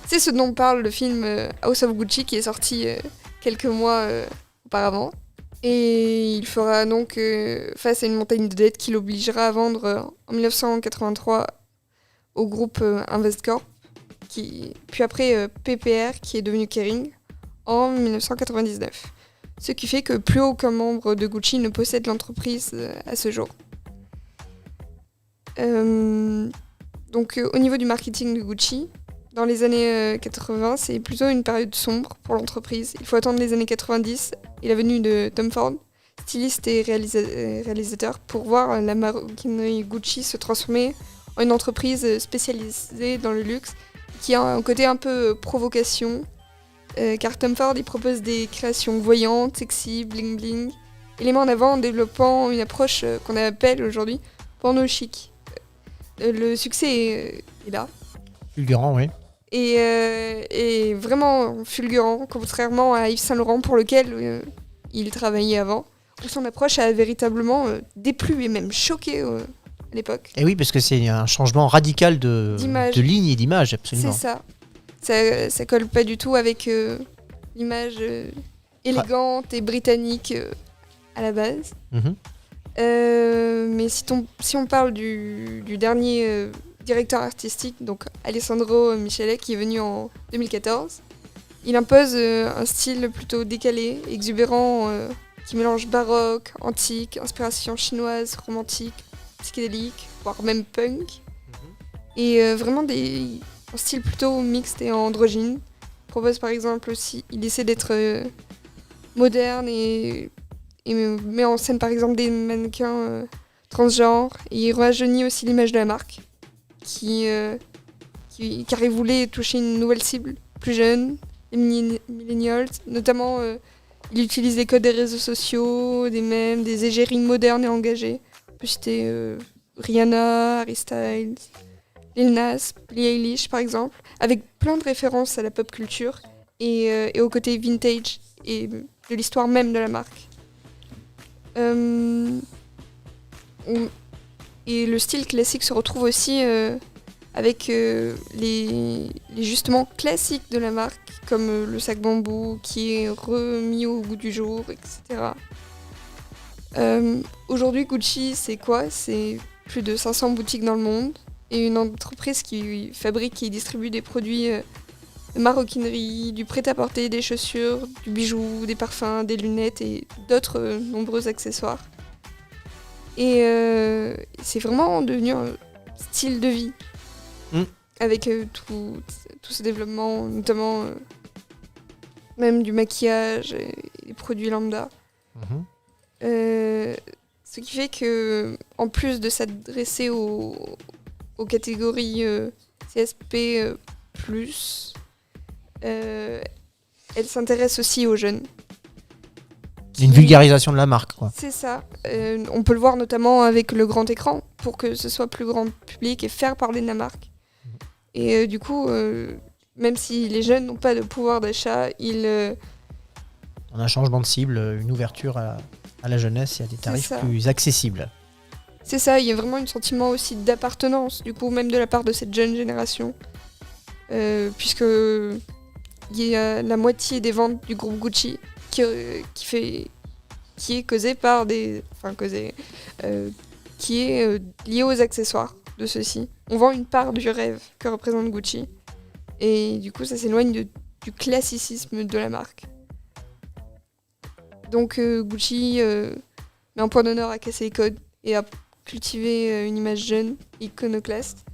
C'est ce dont parle le film House of Gucci qui est sorti quelques mois auparavant. Et il fera donc face à une montagne de dettes qui l'obligera à vendre en 1983 au groupe Investcorp, puis après PPR qui est devenu Kering en 1999. Ce qui fait que plus aucun membre de Gucci ne possède l'entreprise à ce jour. Donc au niveau du marketing de Gucci, dans les années 80, c'est plutôt une période sombre pour l'entreprise. Il faut attendre les années 90 et la venue de Tom Ford, styliste et réalisateur, pour voir la maroquinerie Gucci se transformer en une entreprise spécialisée dans le luxe, qui a un côté un peu provocation, car Tom Ford il propose des créations voyantes, sexy, bling bling, et les met en avant en développant une approche qu'on appelle aujourd'hui porno chic. Le succès est là. Fulgurant, oui. Et vraiment fulgurant, contrairement à Yves Saint Laurent pour lequel il travaillait avant, où son approche a véritablement déplu et même choqué à l'époque. Et oui, parce que c'est un changement radical de ligne et d'image, absolument. C'est ça. Ça colle pas du tout avec l'image élégante et britannique à la base. Mais si on parle du dernier directeur artistique, donc Alessandro Michele, qui est venu en 2014, il impose un style plutôt décalé, exubérant, qui mélange baroque, antique, inspiration chinoise, romantique, psychédélique, voire même punk. Et vraiment un style plutôt mixte et androgyne. Il propose par exemple aussi, il essaie d'être moderne et met en scène par exemple des mannequins transgenres, et il rajeunit aussi l'image de la marque, car il voulait toucher une nouvelle cible, plus jeune, les millennials, notamment il utilise les codes des réseaux sociaux, des mèmes, des égéries modernes et engagées. On peut citer Rihanna, Harry Styles, Lil Nas, Billie Eilish par exemple, avec plein de références à la pop culture et au côté vintage et de l'histoire même de la marque. Et le style classique se retrouve aussi avec les justements classiques de la marque, comme le sac bambou qui est remis au goût du jour, etc. Aujourd'hui, Gucci, c'est quoi ? C'est plus de 500 boutiques dans le monde et une entreprise qui fabrique et distribue des produits de maroquinerie, du prêt-à-porter, des chaussures, du bijou, des parfums, des lunettes et d'autres nombreux accessoires. Et c'est vraiment devenu un style de vie, avec tout ce développement, notamment même du maquillage et des produits lambda. Ce qui fait que, en plus de s'adresser aux catégories CSP+, elle s'intéresse aussi aux jeunes. Une vulgarisation de la marque, quoi. C'est ça. On peut le voir notamment avec le grand écran, pour que ce soit plus grand public et faire parler de la marque. Et du coup, même si les jeunes n'ont pas de pouvoir d'achat, On a un changement de cible, une ouverture à la jeunesse et à des tarifs plus accessibles. C'est ça, il y a vraiment un sentiment aussi d'appartenance, du coup, même de la part de cette jeune génération. Puisque il y a la moitié des ventes du groupe Gucci qui est causée par qui est liée aux accessoires de ceux-ci. On vend une part du rêve que représente Gucci. Et du coup, ça s'éloigne du classicisme de la marque. Donc Gucci met un point d'honneur à casser les codes et à cultiver une image jeune, iconoclaste,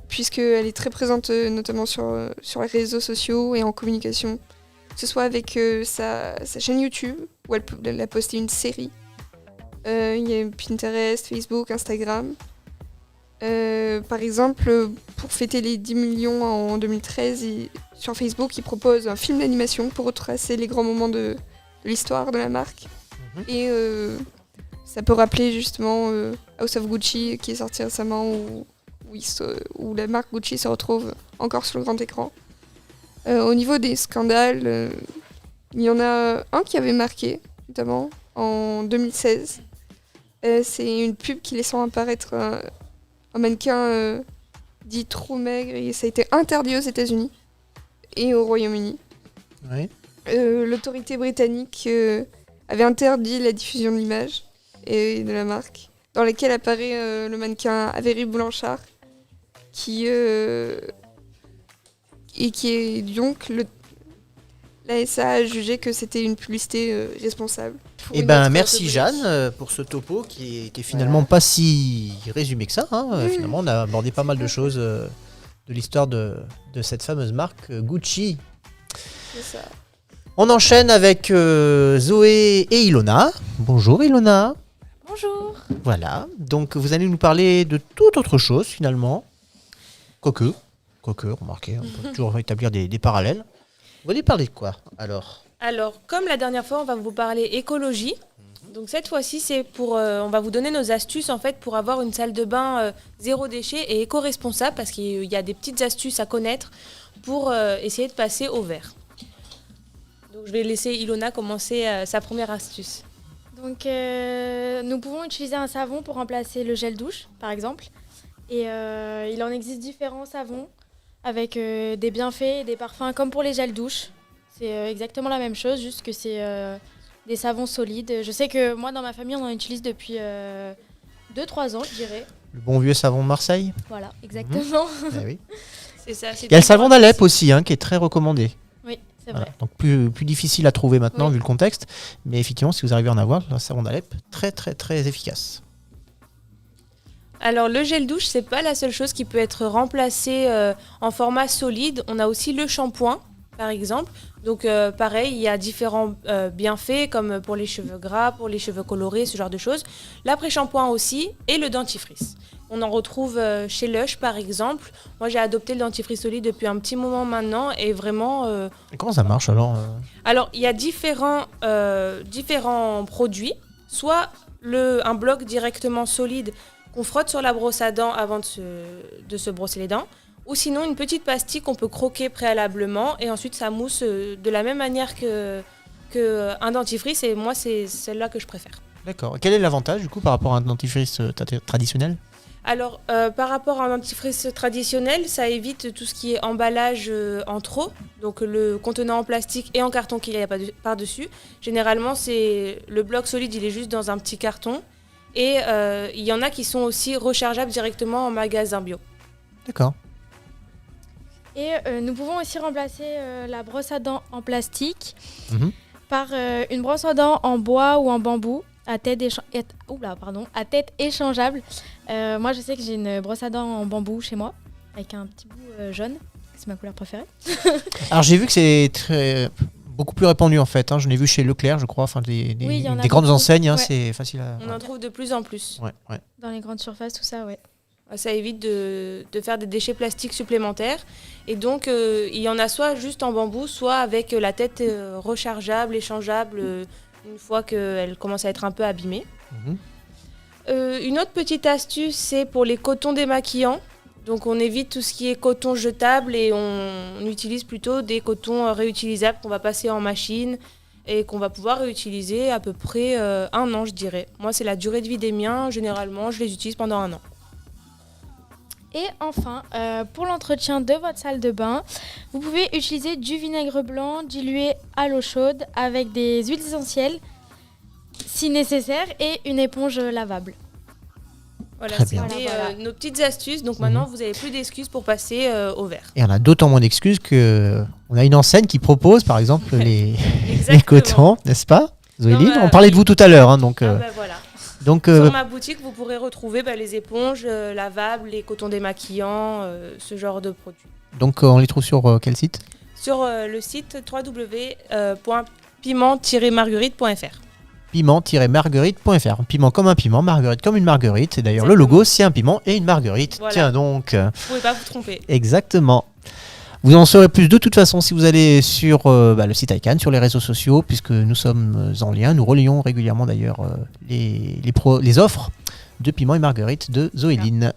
puisqu'elle est très présente notamment sur les réseaux sociaux et en communication, que ce soit avec sa chaîne YouTube, où elle a posté une série. Il y a Pinterest, Facebook, Instagram. Par exemple, pour fêter les 10 millions en 2013, sur Facebook, il propose un film d'animation pour retracer les grands moments de l'histoire de la marque. Et ça peut rappeler justement House of Gucci qui est sorti récemment où la marque Gucci se retrouve encore sur le grand écran. Au niveau des scandales, il y en a un qui avait marqué, notamment en 2016. C'est une pub qui laissant apparaître un mannequin dit trop maigre et ça a été interdit aux États-Unis et au Royaume-Uni. Oui. L'autorité britannique avait interdit la diffusion de l'image et de la marque, dans laquelle apparaît le mannequin Avery Blanchard, qui est donc la SA a jugé que c'était une publicité responsable. Eh ben merci Jeanne pour ce topo qui était finalement pas si résumé que ça. Finalement, on a abordé pas mal de choses de l'histoire de cette fameuse marque Gucci. C'est ça. On enchaîne avec Zoé et Ilona. Bonjour Ilona. Bonjour. Voilà, donc vous allez nous parler de toute autre chose finalement. Quoique, remarquez, on peut toujours établir des parallèles. Vous allez parler de quoi alors ? Alors, comme la dernière fois, on va vous parler écologie. Donc cette fois-ci, c'est on va vous donner nos astuces en fait pour avoir une salle de bain zéro déchet et éco-responsable, parce qu'il y a des petites astuces à connaître pour essayer de passer au vert. Donc je vais laisser Ilona commencer sa première astuce. Donc nous pouvons utiliser un savon pour remplacer le gel douche, par exemple. Et il en existe différents savons avec des bienfaits et des parfums comme pour les gels douche. C'est exactement la même chose, juste que c'est des savons solides. Je sais que moi, dans ma famille, on en utilise depuis 2-3 ans, je dirais. Le bon vieux savon de Marseille. Voilà, exactement. Eh oui. C'est ça, Il y a le savon d'Alep aussi, qui est très recommandé. Oui, c'est vrai. Donc plus difficile à trouver maintenant vu le contexte. Mais effectivement, si vous arrivez à en avoir, le savon d'Alep, très très très efficace. Alors le gel douche, c'est pas la seule chose qui peut être remplacée en format solide. On a aussi le shampoing, par exemple. Donc pareil, il y a différents bienfaits comme pour les cheveux gras, pour les cheveux colorés, ce genre de choses. L'après-shampoing aussi et le dentifrice. On en retrouve chez Lush par exemple. Moi j'ai adopté le dentifrice solide depuis un petit moment maintenant et vraiment... Et comment ça marche alors Alors il y a différents produits. Soit un bloc directement solide qu'on frotte sur la brosse à dents avant de se brosser les dents. Ou sinon une petite pastille qu'on peut croquer préalablement et ensuite ça mousse de la même manière qu'un dentifrice, et moi c'est celle-là que je préfère. D'accord. Quel est l'avantage du coup par rapport à un dentifrice traditionnel ? Alors par rapport à un dentifrice traditionnel, ça évite tout ce qui est emballage en trop, donc le contenant en plastique et en carton qu'il y a par-dessus. Généralement le bloc solide il est juste dans un petit carton et il y en a qui sont aussi rechargeables directement en magasin bio. D'accord. Et nous pouvons aussi remplacer la brosse à dents en plastique par une brosse à dents en bois ou en bambou à tête échangeable. Moi, je sais que j'ai une brosse à dents en bambou chez moi avec un petit bout jaune. C'est ma couleur préférée. Alors, j'ai vu que c'est beaucoup plus répandu en fait. Je l'ai vu chez Leclerc, je crois. Enfin, des grandes enseignes, c'est facile à... On en trouve de plus en plus. Ouais. Dans les grandes surfaces, tout ça, ouais. Ça évite de faire des déchets plastiques supplémentaires. Et donc, il y en a soit juste en bambou, soit avec la tête rechargeable, échangeable, une fois qu'elle commence à être un peu abîmée. Une autre petite astuce, c'est pour les cotons démaquillants. Donc, on évite tout ce qui est coton jetable et on utilise plutôt des cotons réutilisables qu'on va passer en machine et qu'on va pouvoir réutiliser à peu près 1 an, je dirais. Moi, c'est la durée de vie des miens. Généralement, je les utilise pendant 1 an. Et enfin, pour l'entretien de votre salle de bain, vous pouvez utiliser du vinaigre blanc dilué à l'eau chaude avec des huiles essentielles, si nécessaire, et une éponge lavable. Voilà, Très bien. c'était nos petites astuces. Donc maintenant, vous n'avez plus d'excuses pour passer au vert. Et on a d'autant moins d'excuses que on a une enseigne qui propose, par exemple, les cotons, n'est-ce pas, Zoéline? On parlait de vous tout à l'heure, hein, donc. Voilà. Donc, sur ma boutique, vous pourrez retrouver les éponges lavables, les cotons démaquillants, ce genre de produits. Donc on les trouve sur quel site? Sur le site www.piment-marguerite.fr. Piment-marguerite.fr. Piment comme un piment, marguerite comme une marguerite. Et d'ailleurs, le logo, c'est un piment et une marguerite. Voilà. Tiens donc. Vous pouvez pas vous tromper. Exactement. Vous en saurez plus de toute façon si vous allez sur le site ICANN, sur les réseaux sociaux, puisque nous sommes en lien. Nous relayons régulièrement d'ailleurs les offres de Piment et Marguerite de Zoéline.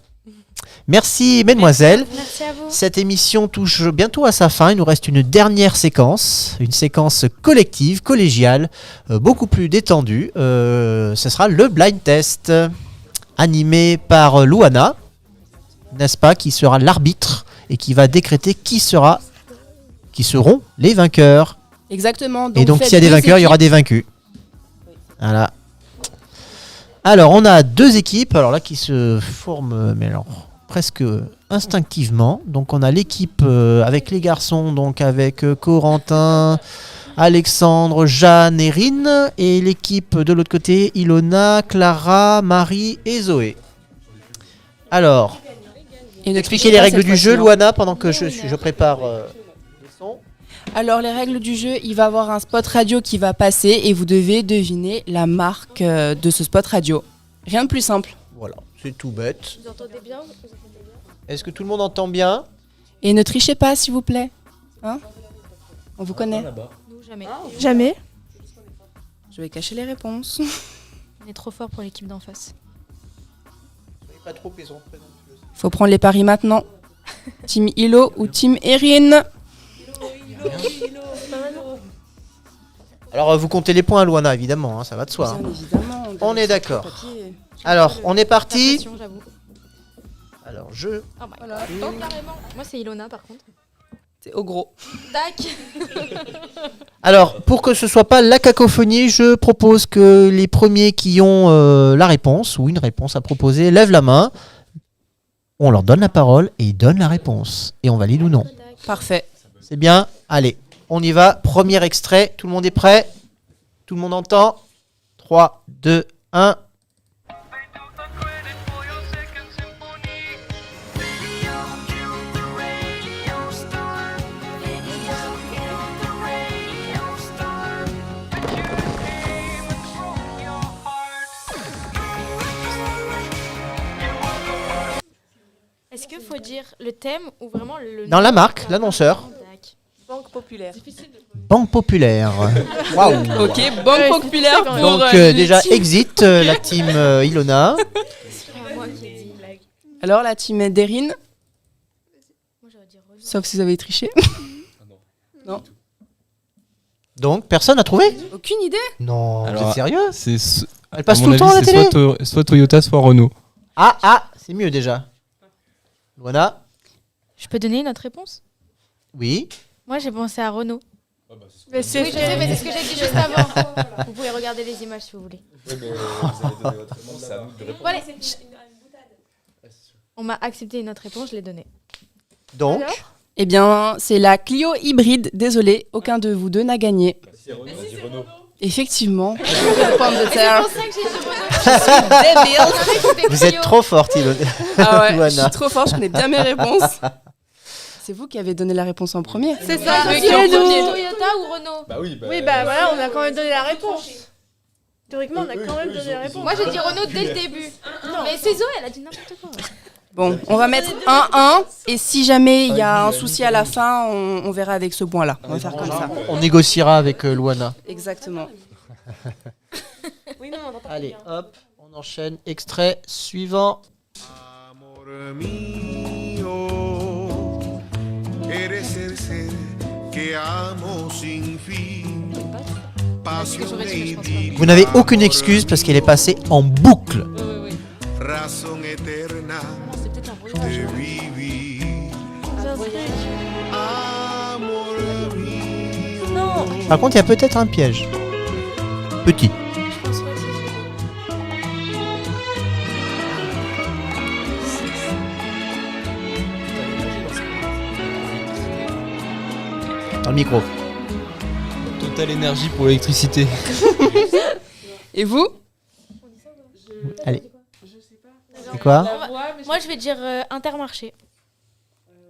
Merci mesdemoiselles. Merci à vous. Cette émission touche bientôt à sa fin. Il nous reste une dernière séquence, une séquence collective, collégiale, beaucoup plus détendue. Ce sera le blind test, animé par Louana, n'est-ce pas, qui sera l'arbitre et qui va décréter qui seront les vainqueurs. Exactement. Et donc s'il y a des vainqueurs, il y aura des vaincus. Voilà. Alors on a deux équipes, alors là qui se forment, mais alors presque instinctivement. Donc on a l'équipe avec les garçons, donc avec Corentin, Alexandre, Jeanne et Rine, et l'équipe de l'autre côté, Ilona, Clara, Marie et Zoé. Alors, expliquez les règles du jeu, Louana, pendant que je prépare les sons. Alors les règles du jeu, il va y avoir un spot radio qui va passer et vous devez deviner la marque de ce spot radio. Rien de plus simple. Voilà, c'est tout bête. Vous entendez bien? Est-ce que tout le monde entend bien? Et ne trichez pas s'il vous plaît. Hein? On vous connaît. Nous, jamais. Jamais. Je vais cacher les réponses. On est trop fort pour l'équipe d'en face. Pas trop, ils sont Faut prendre les paris maintenant. Team Hilo ou Team Erin? Alors vous comptez les points, Louana, évidemment, hein, ça va de soi. Bien Hein. évidemment. On est d'accord. Alors, on est parti. Alors, Voilà. Moi, c'est Ilona, par contre. C'est au gros. Tac. Alors, pour que ce soit pas la cacophonie, je propose que les premiers qui ont la réponse ou une réponse à proposer lèvent la main. On leur donne la parole et ils donnent la réponse. Et on valide ou non. Parfait. C'est bien. Allez, on y va. Premier extrait. Tout le monde est prêt? Tout le monde entend? 3, 2, 1. Est-ce qu'il faut dire le thème ou vraiment le... Dans la marque, l'annonceur. Banque populaire. Banque populaire. Waouh. Ok, Banque populaire pour Donc déjà exit la team Ilona. Alors la team d'Erin. Sauf si vous avez triché. Non. Donc personne n'a trouvé? Aucune idée. Non, Alors, vous êtes sérieux? C'est Elle passe à tout mon le temps à la avis, télé? c'est soit Toyota, soit Renault. Ah, c'est mieux déjà. Louana? Je peux donner notre réponse? Oui. Moi, j'ai pensé à Renault. Mais c'est oui, je sais, mais c'est ce que j'ai dit juste avant. Vous pouvez regarder les images si vous voulez. Oui, mais vous allez donner votre réponse, c'est à nous de répondre. Voilà. On m'a accepté notre réponse, je l'ai donnée. Donc Eh bien, c'est la Clio hybride. Désolé, aucun de vous deux n'a gagné. C'est Renault, on dit Renault. Effectivement. C'est pour ça que j'ai dit Renault. Je suis débile. Vous êtes trop forte, Ilona. Ah ouais, je Louana. suis trop fort, je connais bien mes réponses. C'est vous qui avez donné la réponse en premier. C'est ça, C'est c'est Toyota ou Renault? Bah oui, Oui, bah voilà, on a quand même donné la réponse. Théoriquement, on a quand même donné la réponse. Moi, j'ai dit Renault dès le début. Mais c'est Zoé, elle a dit n'importe quoi. Bon, on va mettre 1-1 et si jamais il y a un souci à la fin, on verra avec ce point-là. On va faire comme ça. On négociera avec Louana. Exactement. Allez, hop, on enchaîne. Extrait suivant. Eres el ser que amo sin fin. Pasión y Vous n'avez aucune excuse parce qu'elle est passée en boucle. razón eterna de vivir. Amor mío. Par contre, il y a peut-être un piège. Petit. le micro. Total Énergie pour l'électricité. Et vous? Allez. C'est quoi? Moi, je vais dire Intermarché.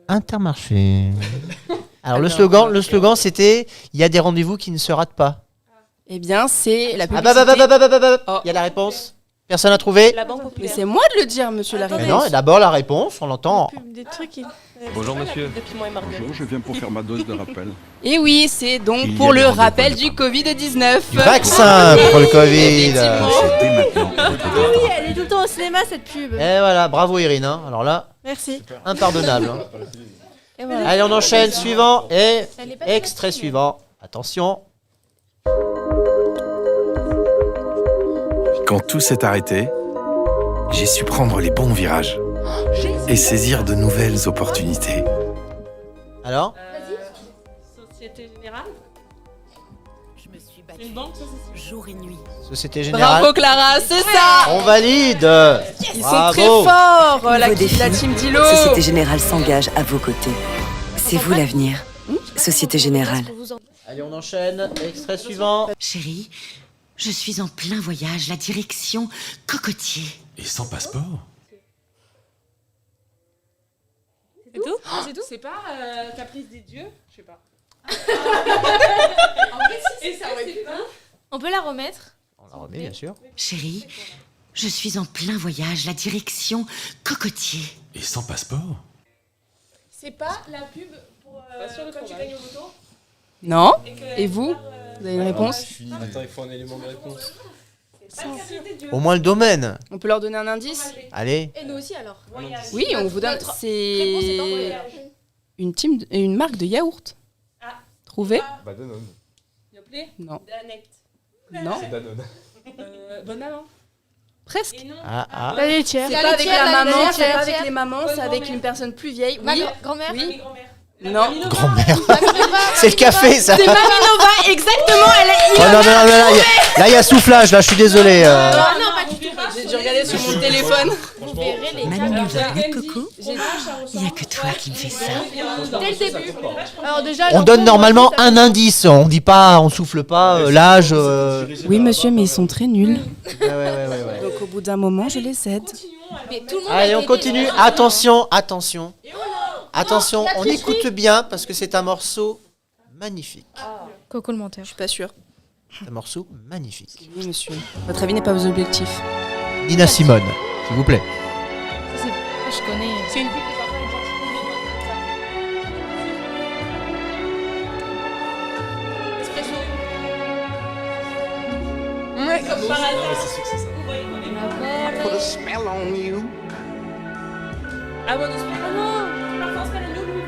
Intermarché. Alors le slogan c'était il y a des rendez-vous qui ne se ratent pas. Eh bien, c'est la Ah publicité. Il y a la réponse. Personne n'a trouvé? La Banque Mais Populaire. c'est moi de le dire, monsieur la Mais réponse. non, d'abord la réponse, on l'entend. Des trucs qui... Bonjour monsieur. Depuis moi et Marguerite. Bonjour, je viens pour faire ma dose de rappel. Et oui, c'est donc Il y pour a des le rendez-vous rappel à du Covid-19. Vaccin pour le Covid. Dès maintenant. Oui, elle est tout le temps au cinéma cette pub. Et voilà, bravo Irine. Hein. Alors là, Merci. impardonnable. Hein. Et voilà. Allez, on enchaîne. Suivant et Elle est pas extrait suivant. Attention. Quand tout s'est arrêté, j'ai su prendre les bons virages et saisir de nouvelles opportunités. Alors? Société Générale. Je me suis C'est une banque, ça, c'est jour et nuit. Société Générale. Bravo Clara, c'est ça. On valide. Ils Bravo. sont très forts, la Nouveau défi. team Dilo. Société Générale s'engage à vos côtés. C'est vous l'avenir. Société Générale. Allez, on enchaîne. Extrait suivant. Chérie, je suis en plein voyage, la direction Cocotier. Et sans passeport? C'est tout C'est tout. C'est pas Caprice des dieux. Je sais pas. En fait, si, et ça aurait pu pas. On peut la remettre? On la remet, bien sûr. Chérie, je suis en plein voyage, la direction Cocotier. Et sans passeport? C'est pas la pub pour quand tu gagnes au loto? Non. Et vous? Vous avez une réponse? Attends, il faut un élément de réponse. Au moins le domaine. On peut leur donner un indice? Allez. Et nous aussi alors. Oui, on vous donne. Notre réponse est dans C'est voyage. une marque de yaourt. Trouvé? Bah Danone. Yoplait. Non. Danette. Non. C'est Danone. Bonne maman. Presque. Et non. Ah. La laitière. C'est La pas avec laitière, la la maman, laitière, c'est pas la avec laitière. les mamans, c'est Bonne avec grand-mère. une personne plus vieille. Ma Oui. grand-mère. Oui. Grand-mère. Non. Grand-mère. C'est le café, ça. C'est Mamie Nova, exactement. Oh non, mais là, il y a soufflage, là, je suis désolé. Non, pas du tout. J'ai dû regarder sur mon téléphone. Vous verrez les Mamie caméras. Nova, le coco, il n'y a que toi qui me fais ça. Dès le début. Alors déjà, On donne normalement un indice. On dit pas, on souffle pas l'âge. Oui, monsieur, mais ils sont très nuls. Ouais. Donc au bout d'un moment, je les aide. Mais tout le monde Allez, a on été continue. aidé. Attention. Oh, la On tricherie. écoute bien parce que c'est un morceau magnifique. Coco le menteur. Je suis pas sûre. Un morceau magnifique. Oui, monsieur. Votre avis n'est pas vos objectifs. Nina Simone, s'il vous plaît. Je connais. C'est une pub qui va faire une gentille combien. Espresso. Comme par hasard. C'est sûr que c'est ça. Vous voyez quoi? Put a smell on you. Ah bon, espresso. Ah non. Parfois, c'est pas le Louis.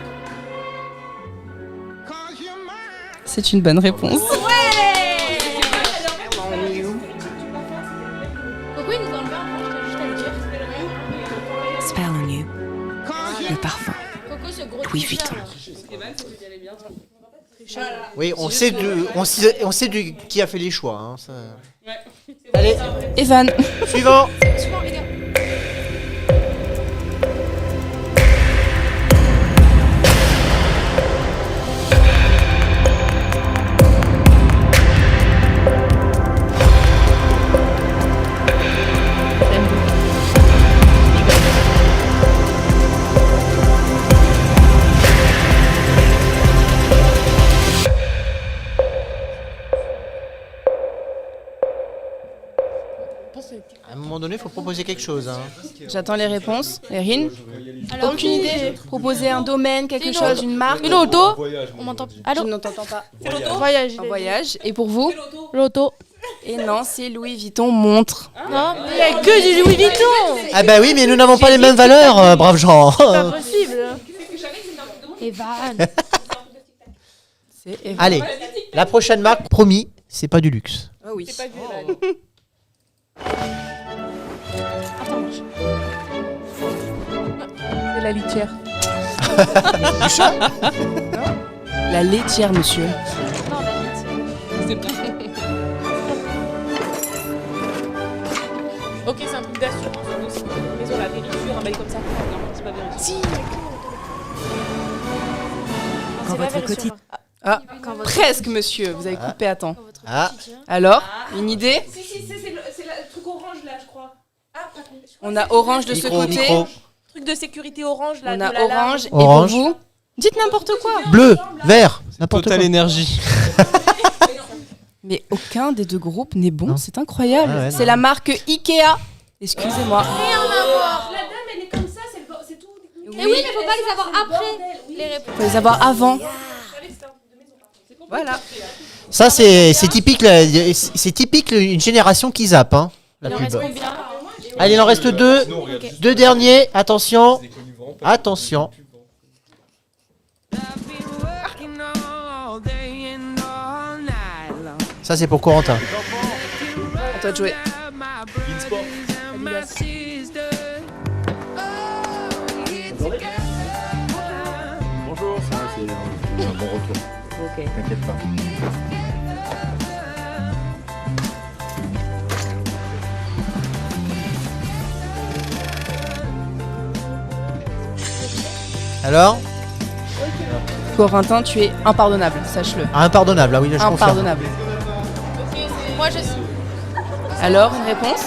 C'est une bonne réponse. Coco, il nous a enlevé un point, juste à le dire. Spell on you. Le parfum. Coco, ce gros Louis tricheur, Vuitton. là. Oui, on sait qui a fait les choix. Hein, ça. Allez, Evan. suivant. Suivant, les gars. À un moment donné, il faut proposer quelque chose. Hein. J'attends les réponses. Erin? Alors, Aucune idée. Proposer un domaine, quelque Une chose, auto. une marque. Une auto. On m'entend. Je Allô? ne t'entends pas. Voyage. Un voyage. Et pour vous? L'auto. Et non, c'est Louis Vuitton montre. Non, mais il n'y a que du Louis Vuitton. Ah bah oui, mais nous n'avons pas les mêmes valeurs, braves gens. C'est pas possible. Evan. C'est Evan. Allez, la prochaine marque, promis, c'est pas du luxe. Ah oui. C'est pas du Evan. C'est la litière. Du chat. La laitière, monsieur. C'est pas. Ok, c'est un truc d'assurance. Une maison, la vérifure, un bail comme ça. Non, c'est pas vérifié. Si. Quand votre quotidien... Ah, presque, monsieur. Vous avez coupé à temps. Ah. Alors, une idée? Si, c'est le truc orange là, je crois. On a orange de ce côté. Truc de sécurité orange là. On de a la lame. orange. Et Orange. pour vous? Dites n'importe quoi. Bleu, vert, n'importe quoi. Total énergie. Mais aucun des deux groupes n'est bon, c'est incroyable. Ah ouais, c'est non. la marque Ikea. Excusez-moi. Rien à voir. La dame, elle est comme ça, c'est tout. Mais oui, mais faut pas les avoir après les réponses. Faut les avoir avant. Voilà. Ça, c'est typique, c'est typique une génération qui zappe, hein, la Il en pub. reste combien? Allez, il en reste deux. Deux derniers. Attention. Attention. Ça, c'est pour Corentin. À toi de jouer. Bonjour. C'est un bon retour. Ok. T'inquiète pas. Alors Corentin, tu es impardonnable, sache-le. Impardonnable, ah oui, là, je confirme. Impardonnable. Moi je sais. Alors, une réponse?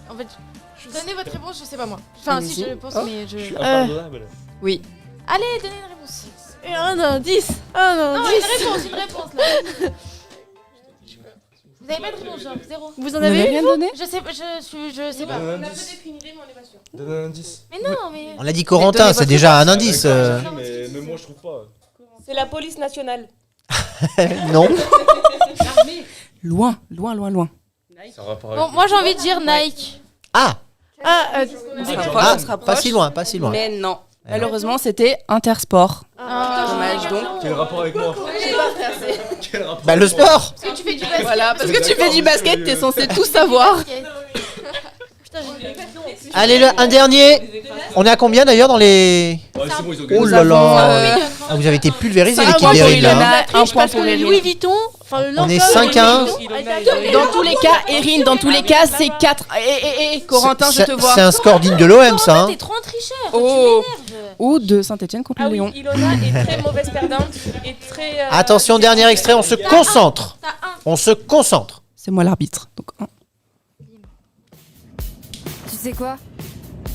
En fait, donnez votre réponse, je sais pas moi. Enfin, si Allez-y. je pense, Oh. mais je. Oui. Allez, donnez une réponse. Et un indice. Un Non, indice. une réponse là. Vous avez pas de réponse, genre zéro. Vous en Vous n'avez avez rien une donné? Je sais pas, je sais pas. On a peut-être une idée, mais on n'est pas sûr. Donne un indice. Mais non, mais. On l'a dit Corentin, c'est déjà un indice. Mais même moi, je trouve pas. C'est la police nationale. Non. Loin, loin, loin, loin. Ça a rapport Bon, moi j'ai envie de dire Nike. Ah, On se rapproche, on se rapproche. pas si loin, pas si loin. Mais non. Malheureusement, c'était Intersport. Dommage donc. Quel rapport avec moi? Je sais pas, frère, c'est- Quel rapport Bah, le sport. Parce que tu fais du basket. Voilà, parce que tu fais du basket, t'es censé tout savoir. Putain, j'ai Allez, un dernier. On est à combien d'ailleurs dans les. Ouais, c'est bon, ils ont Oh gagné. là là. Ah, vous avez été pulvérisé, Ça, l'équipe moi, d'Erin. j'ai là, eu hein. un point Parce pour que le Erin. Louis Vuitton, enfin le On est Lancôme, 5-1. Dans tous les cas, Erin, dans tous les cas, c'est 4. Corentin, je te vois. C'est un score digne de l'OM, ça. hein. T'es trop un tricheur. Oh. Ou de Saint-Etienne contre Ah Lyon. oui, Ilona est très mauvaise perdante et très. Attention, dernier extrait, on se concentre. On se concentre. C'est moi l'arbitre. Donc, Tu sais quoi?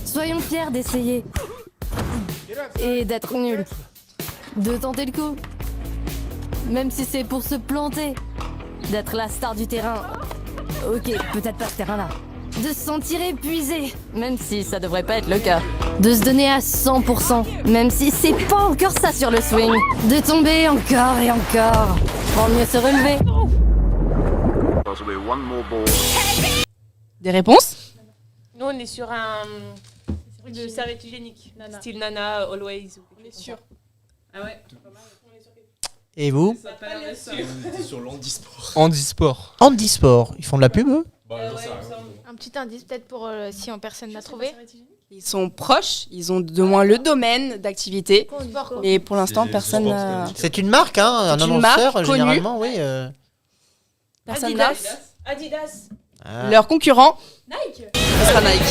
Soyons fiers d'essayer. Et d'être nuls. De tenter le coup. Même si c'est pour se planter. D'être la star du terrain. Ok, peut-être pas ce terrain-là. De se sentir épuisé, même si ça devrait pas être le cas. De se donner à 100%, même si c'est pas encore ça sur le swing. De tomber encore et encore. Pour mieux se relever. Des réponses? Nous, on est sur un truc de serviette hygiénique. Style Nana, Always. On est sûr. Ah ouais. Et vous? On était sur l'handisport. Handisport. Handisport. Ils font de la pub, eux? Un petit indice peut-être pour si personne n'a trouvé. Ils sont proches, ils ont de moins le domaine d'activité. Mais pour l'instant, personne n'a. C'est une marque, hein, un C'est une annonceur, marque généralement, oui. Personne n'a. Adidas. Ah. Leur concurrent, Nike. ce sera Nike.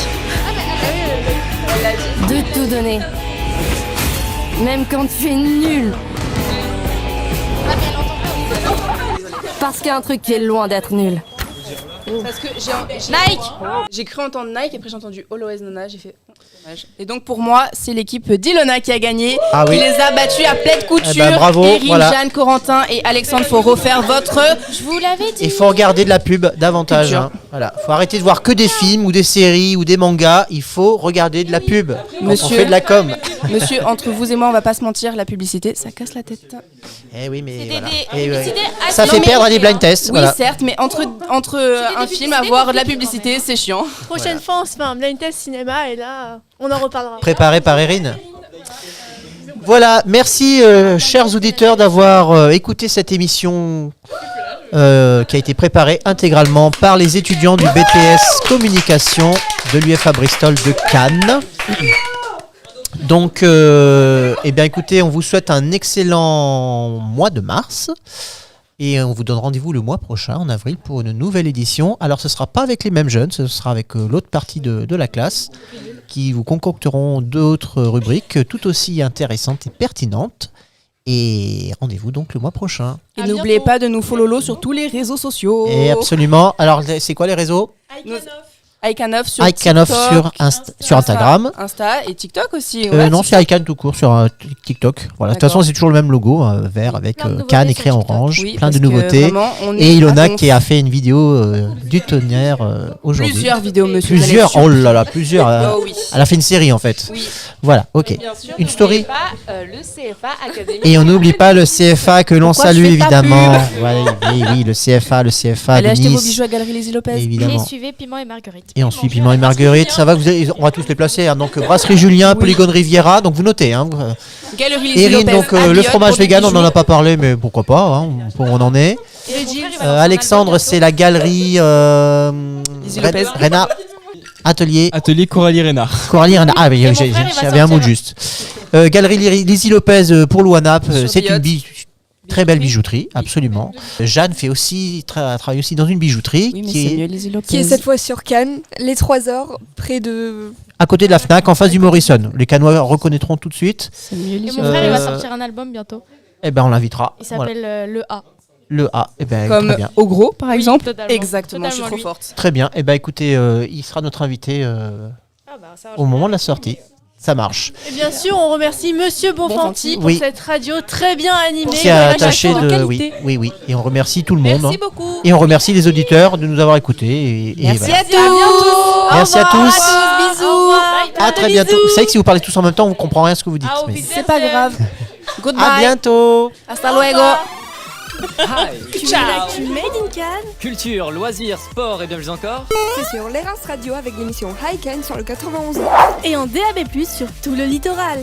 De tout donner. Même quand tu es nul. Parce qu'il y a un truc qui est loin d'être nul. Parce que Nike. J'ai cru entendre Nike, après j'ai entendu Always Nana, j'ai fait dommage. Et donc pour moi, c'est l'équipe d'Ilona qui a gagné. Ah oui. Qui les a battus à pleine couture. Eh ben, bravo, Erin, voilà. Jeanne, Corentin et Alexandre, faut refaire votre. Je vous l'avais dit. Il faut regarder de la pub davantage. Culture. Hein. Voilà. Faut arrêter de voir que des films ou des séries ou des mangas. Il faut regarder de la pub. Quand on fait de la com. Monsieur, entre vous et moi, on va pas se mentir, la publicité, ça casse la tête. Eh oui, mais C'est voilà. des Et, publicités ça assez fait longues. perdre à des blind tests. Oui, Voilà. certes, mais entre un film, avoir de la publicité, c'est chiant. Prochaine fois, on se fait un blind test cinéma et là, on en reparlera. Préparé par Erin. Voilà, merci chers auditeurs d'avoir écouté cette émission qui a été préparée intégralement par les étudiants du BTS Communication de l'UFA Bristol de Cannes. Donc, eh bien écoutez, on vous souhaite un excellent mois de mars. Et on vous donne rendez-vous le mois prochain, en avril, pour une nouvelle édition. Alors ce ne sera pas avec les mêmes jeunes, ce sera avec l'autre partie de la classe, qui vous concocteront d'autres rubriques tout aussi intéressantes et pertinentes. Et rendez-vous donc le mois prochain. Et n'oubliez pas de nous follow sur tous les réseaux sociaux. Et absolument. Alors, c'est quoi les réseaux? Icanoff sur Icanoff TikTok, sur Instagram. Insta et TikTok aussi. Non, c'est Ican tout court sur TikTok. Voilà. De toute façon, c'est toujours le même logo, vert avec Cannes écrit en orange, Oui, plein de parce que nouveautés. vraiment, on Et est Ilona à fond. qui a fait une vidéo du tonnerre aujourd'hui. Plusieurs vidéos, monsieur. Plusieurs, vous allez oh là là, plusieurs. Oh oui. Elle a fait une série en fait. Oui. Voilà, ok. Bien sûr, Une story. pas le CFA Academy. Et on n'oublie pas le CFA que l'on Pourquoi je salue fais pas évidemment. pub Ouais, oui, le CFA Allez de acheter vos Nice. bijoux à Galerie Les Lopez. Évidemment. Et suivez Piment et Marguerite. Et on suit Piment et Marguerite. Ça va, on va tous les placer. Hein. Donc Brasserie Julien, Polygone Riviera. Donc vous notez. Hein. Galerie Les Erin, Lopez. donc à le Lyon fromage pour des vegan, on bijoux. n'en a pas parlé, mais pourquoi pas. Hein. On en est. Alexandre, c'est la galerie Lopez. Rénard. Atelier Coralie Rénard. Coralie Rénard. Ah, oui, mon frère, il va j'avais un mot sortir. juste. Galerie Lizzie Lopez pour Louanap. Sur C'est une Biot. très belle bijouterie, absolument. Jeanne fait aussi travaille aussi dans une bijouterie Oui, mais qui c'est est mieux Lizzie Lopez. Qui est cette fois sur Cannes, les 3 heures, près de... à côté de la Fnac, en face du Morrison. Les Cannois reconnaîtront tout de suite. C'est mieux Et Lizzie mon frère, il va Euh, sortir un album bientôt. Eh ben, on l'invitera. Il s'appelle Le A. Le A. Eh ben, Comme très bien. au gros, par exemple. totalement. Exactement, je suis trop Totalement lui. forte. Très bien. Eh ben, écoutez, il sera notre invité au moment de la sortie. Ça marche. Et bien sûr, on remercie Monsieur Bonfanti pour Oui. cette radio très bien animée. Qui a avec un attaché accent de. qualité. Oui. Et on remercie tout le monde. Merci hein. beaucoup. Et on remercie les auditeurs de nous avoir écoutés. Et Merci voilà. à tous. Merci à tous. Bisous. À très bientôt. Vous savez que si vous parlez tous en même temps, on ne comprend rien à ce que vous dites. mais- C'est pas grave. Goodbye. À bientôt. Hasta luego. Ciao. Made in Cannes. Culture, loisirs, sport et bien plus encore. C'est sur l'Erins Radio avec l'émission High Cannes sur le 91. Et en DAB+, sur tout le littoral.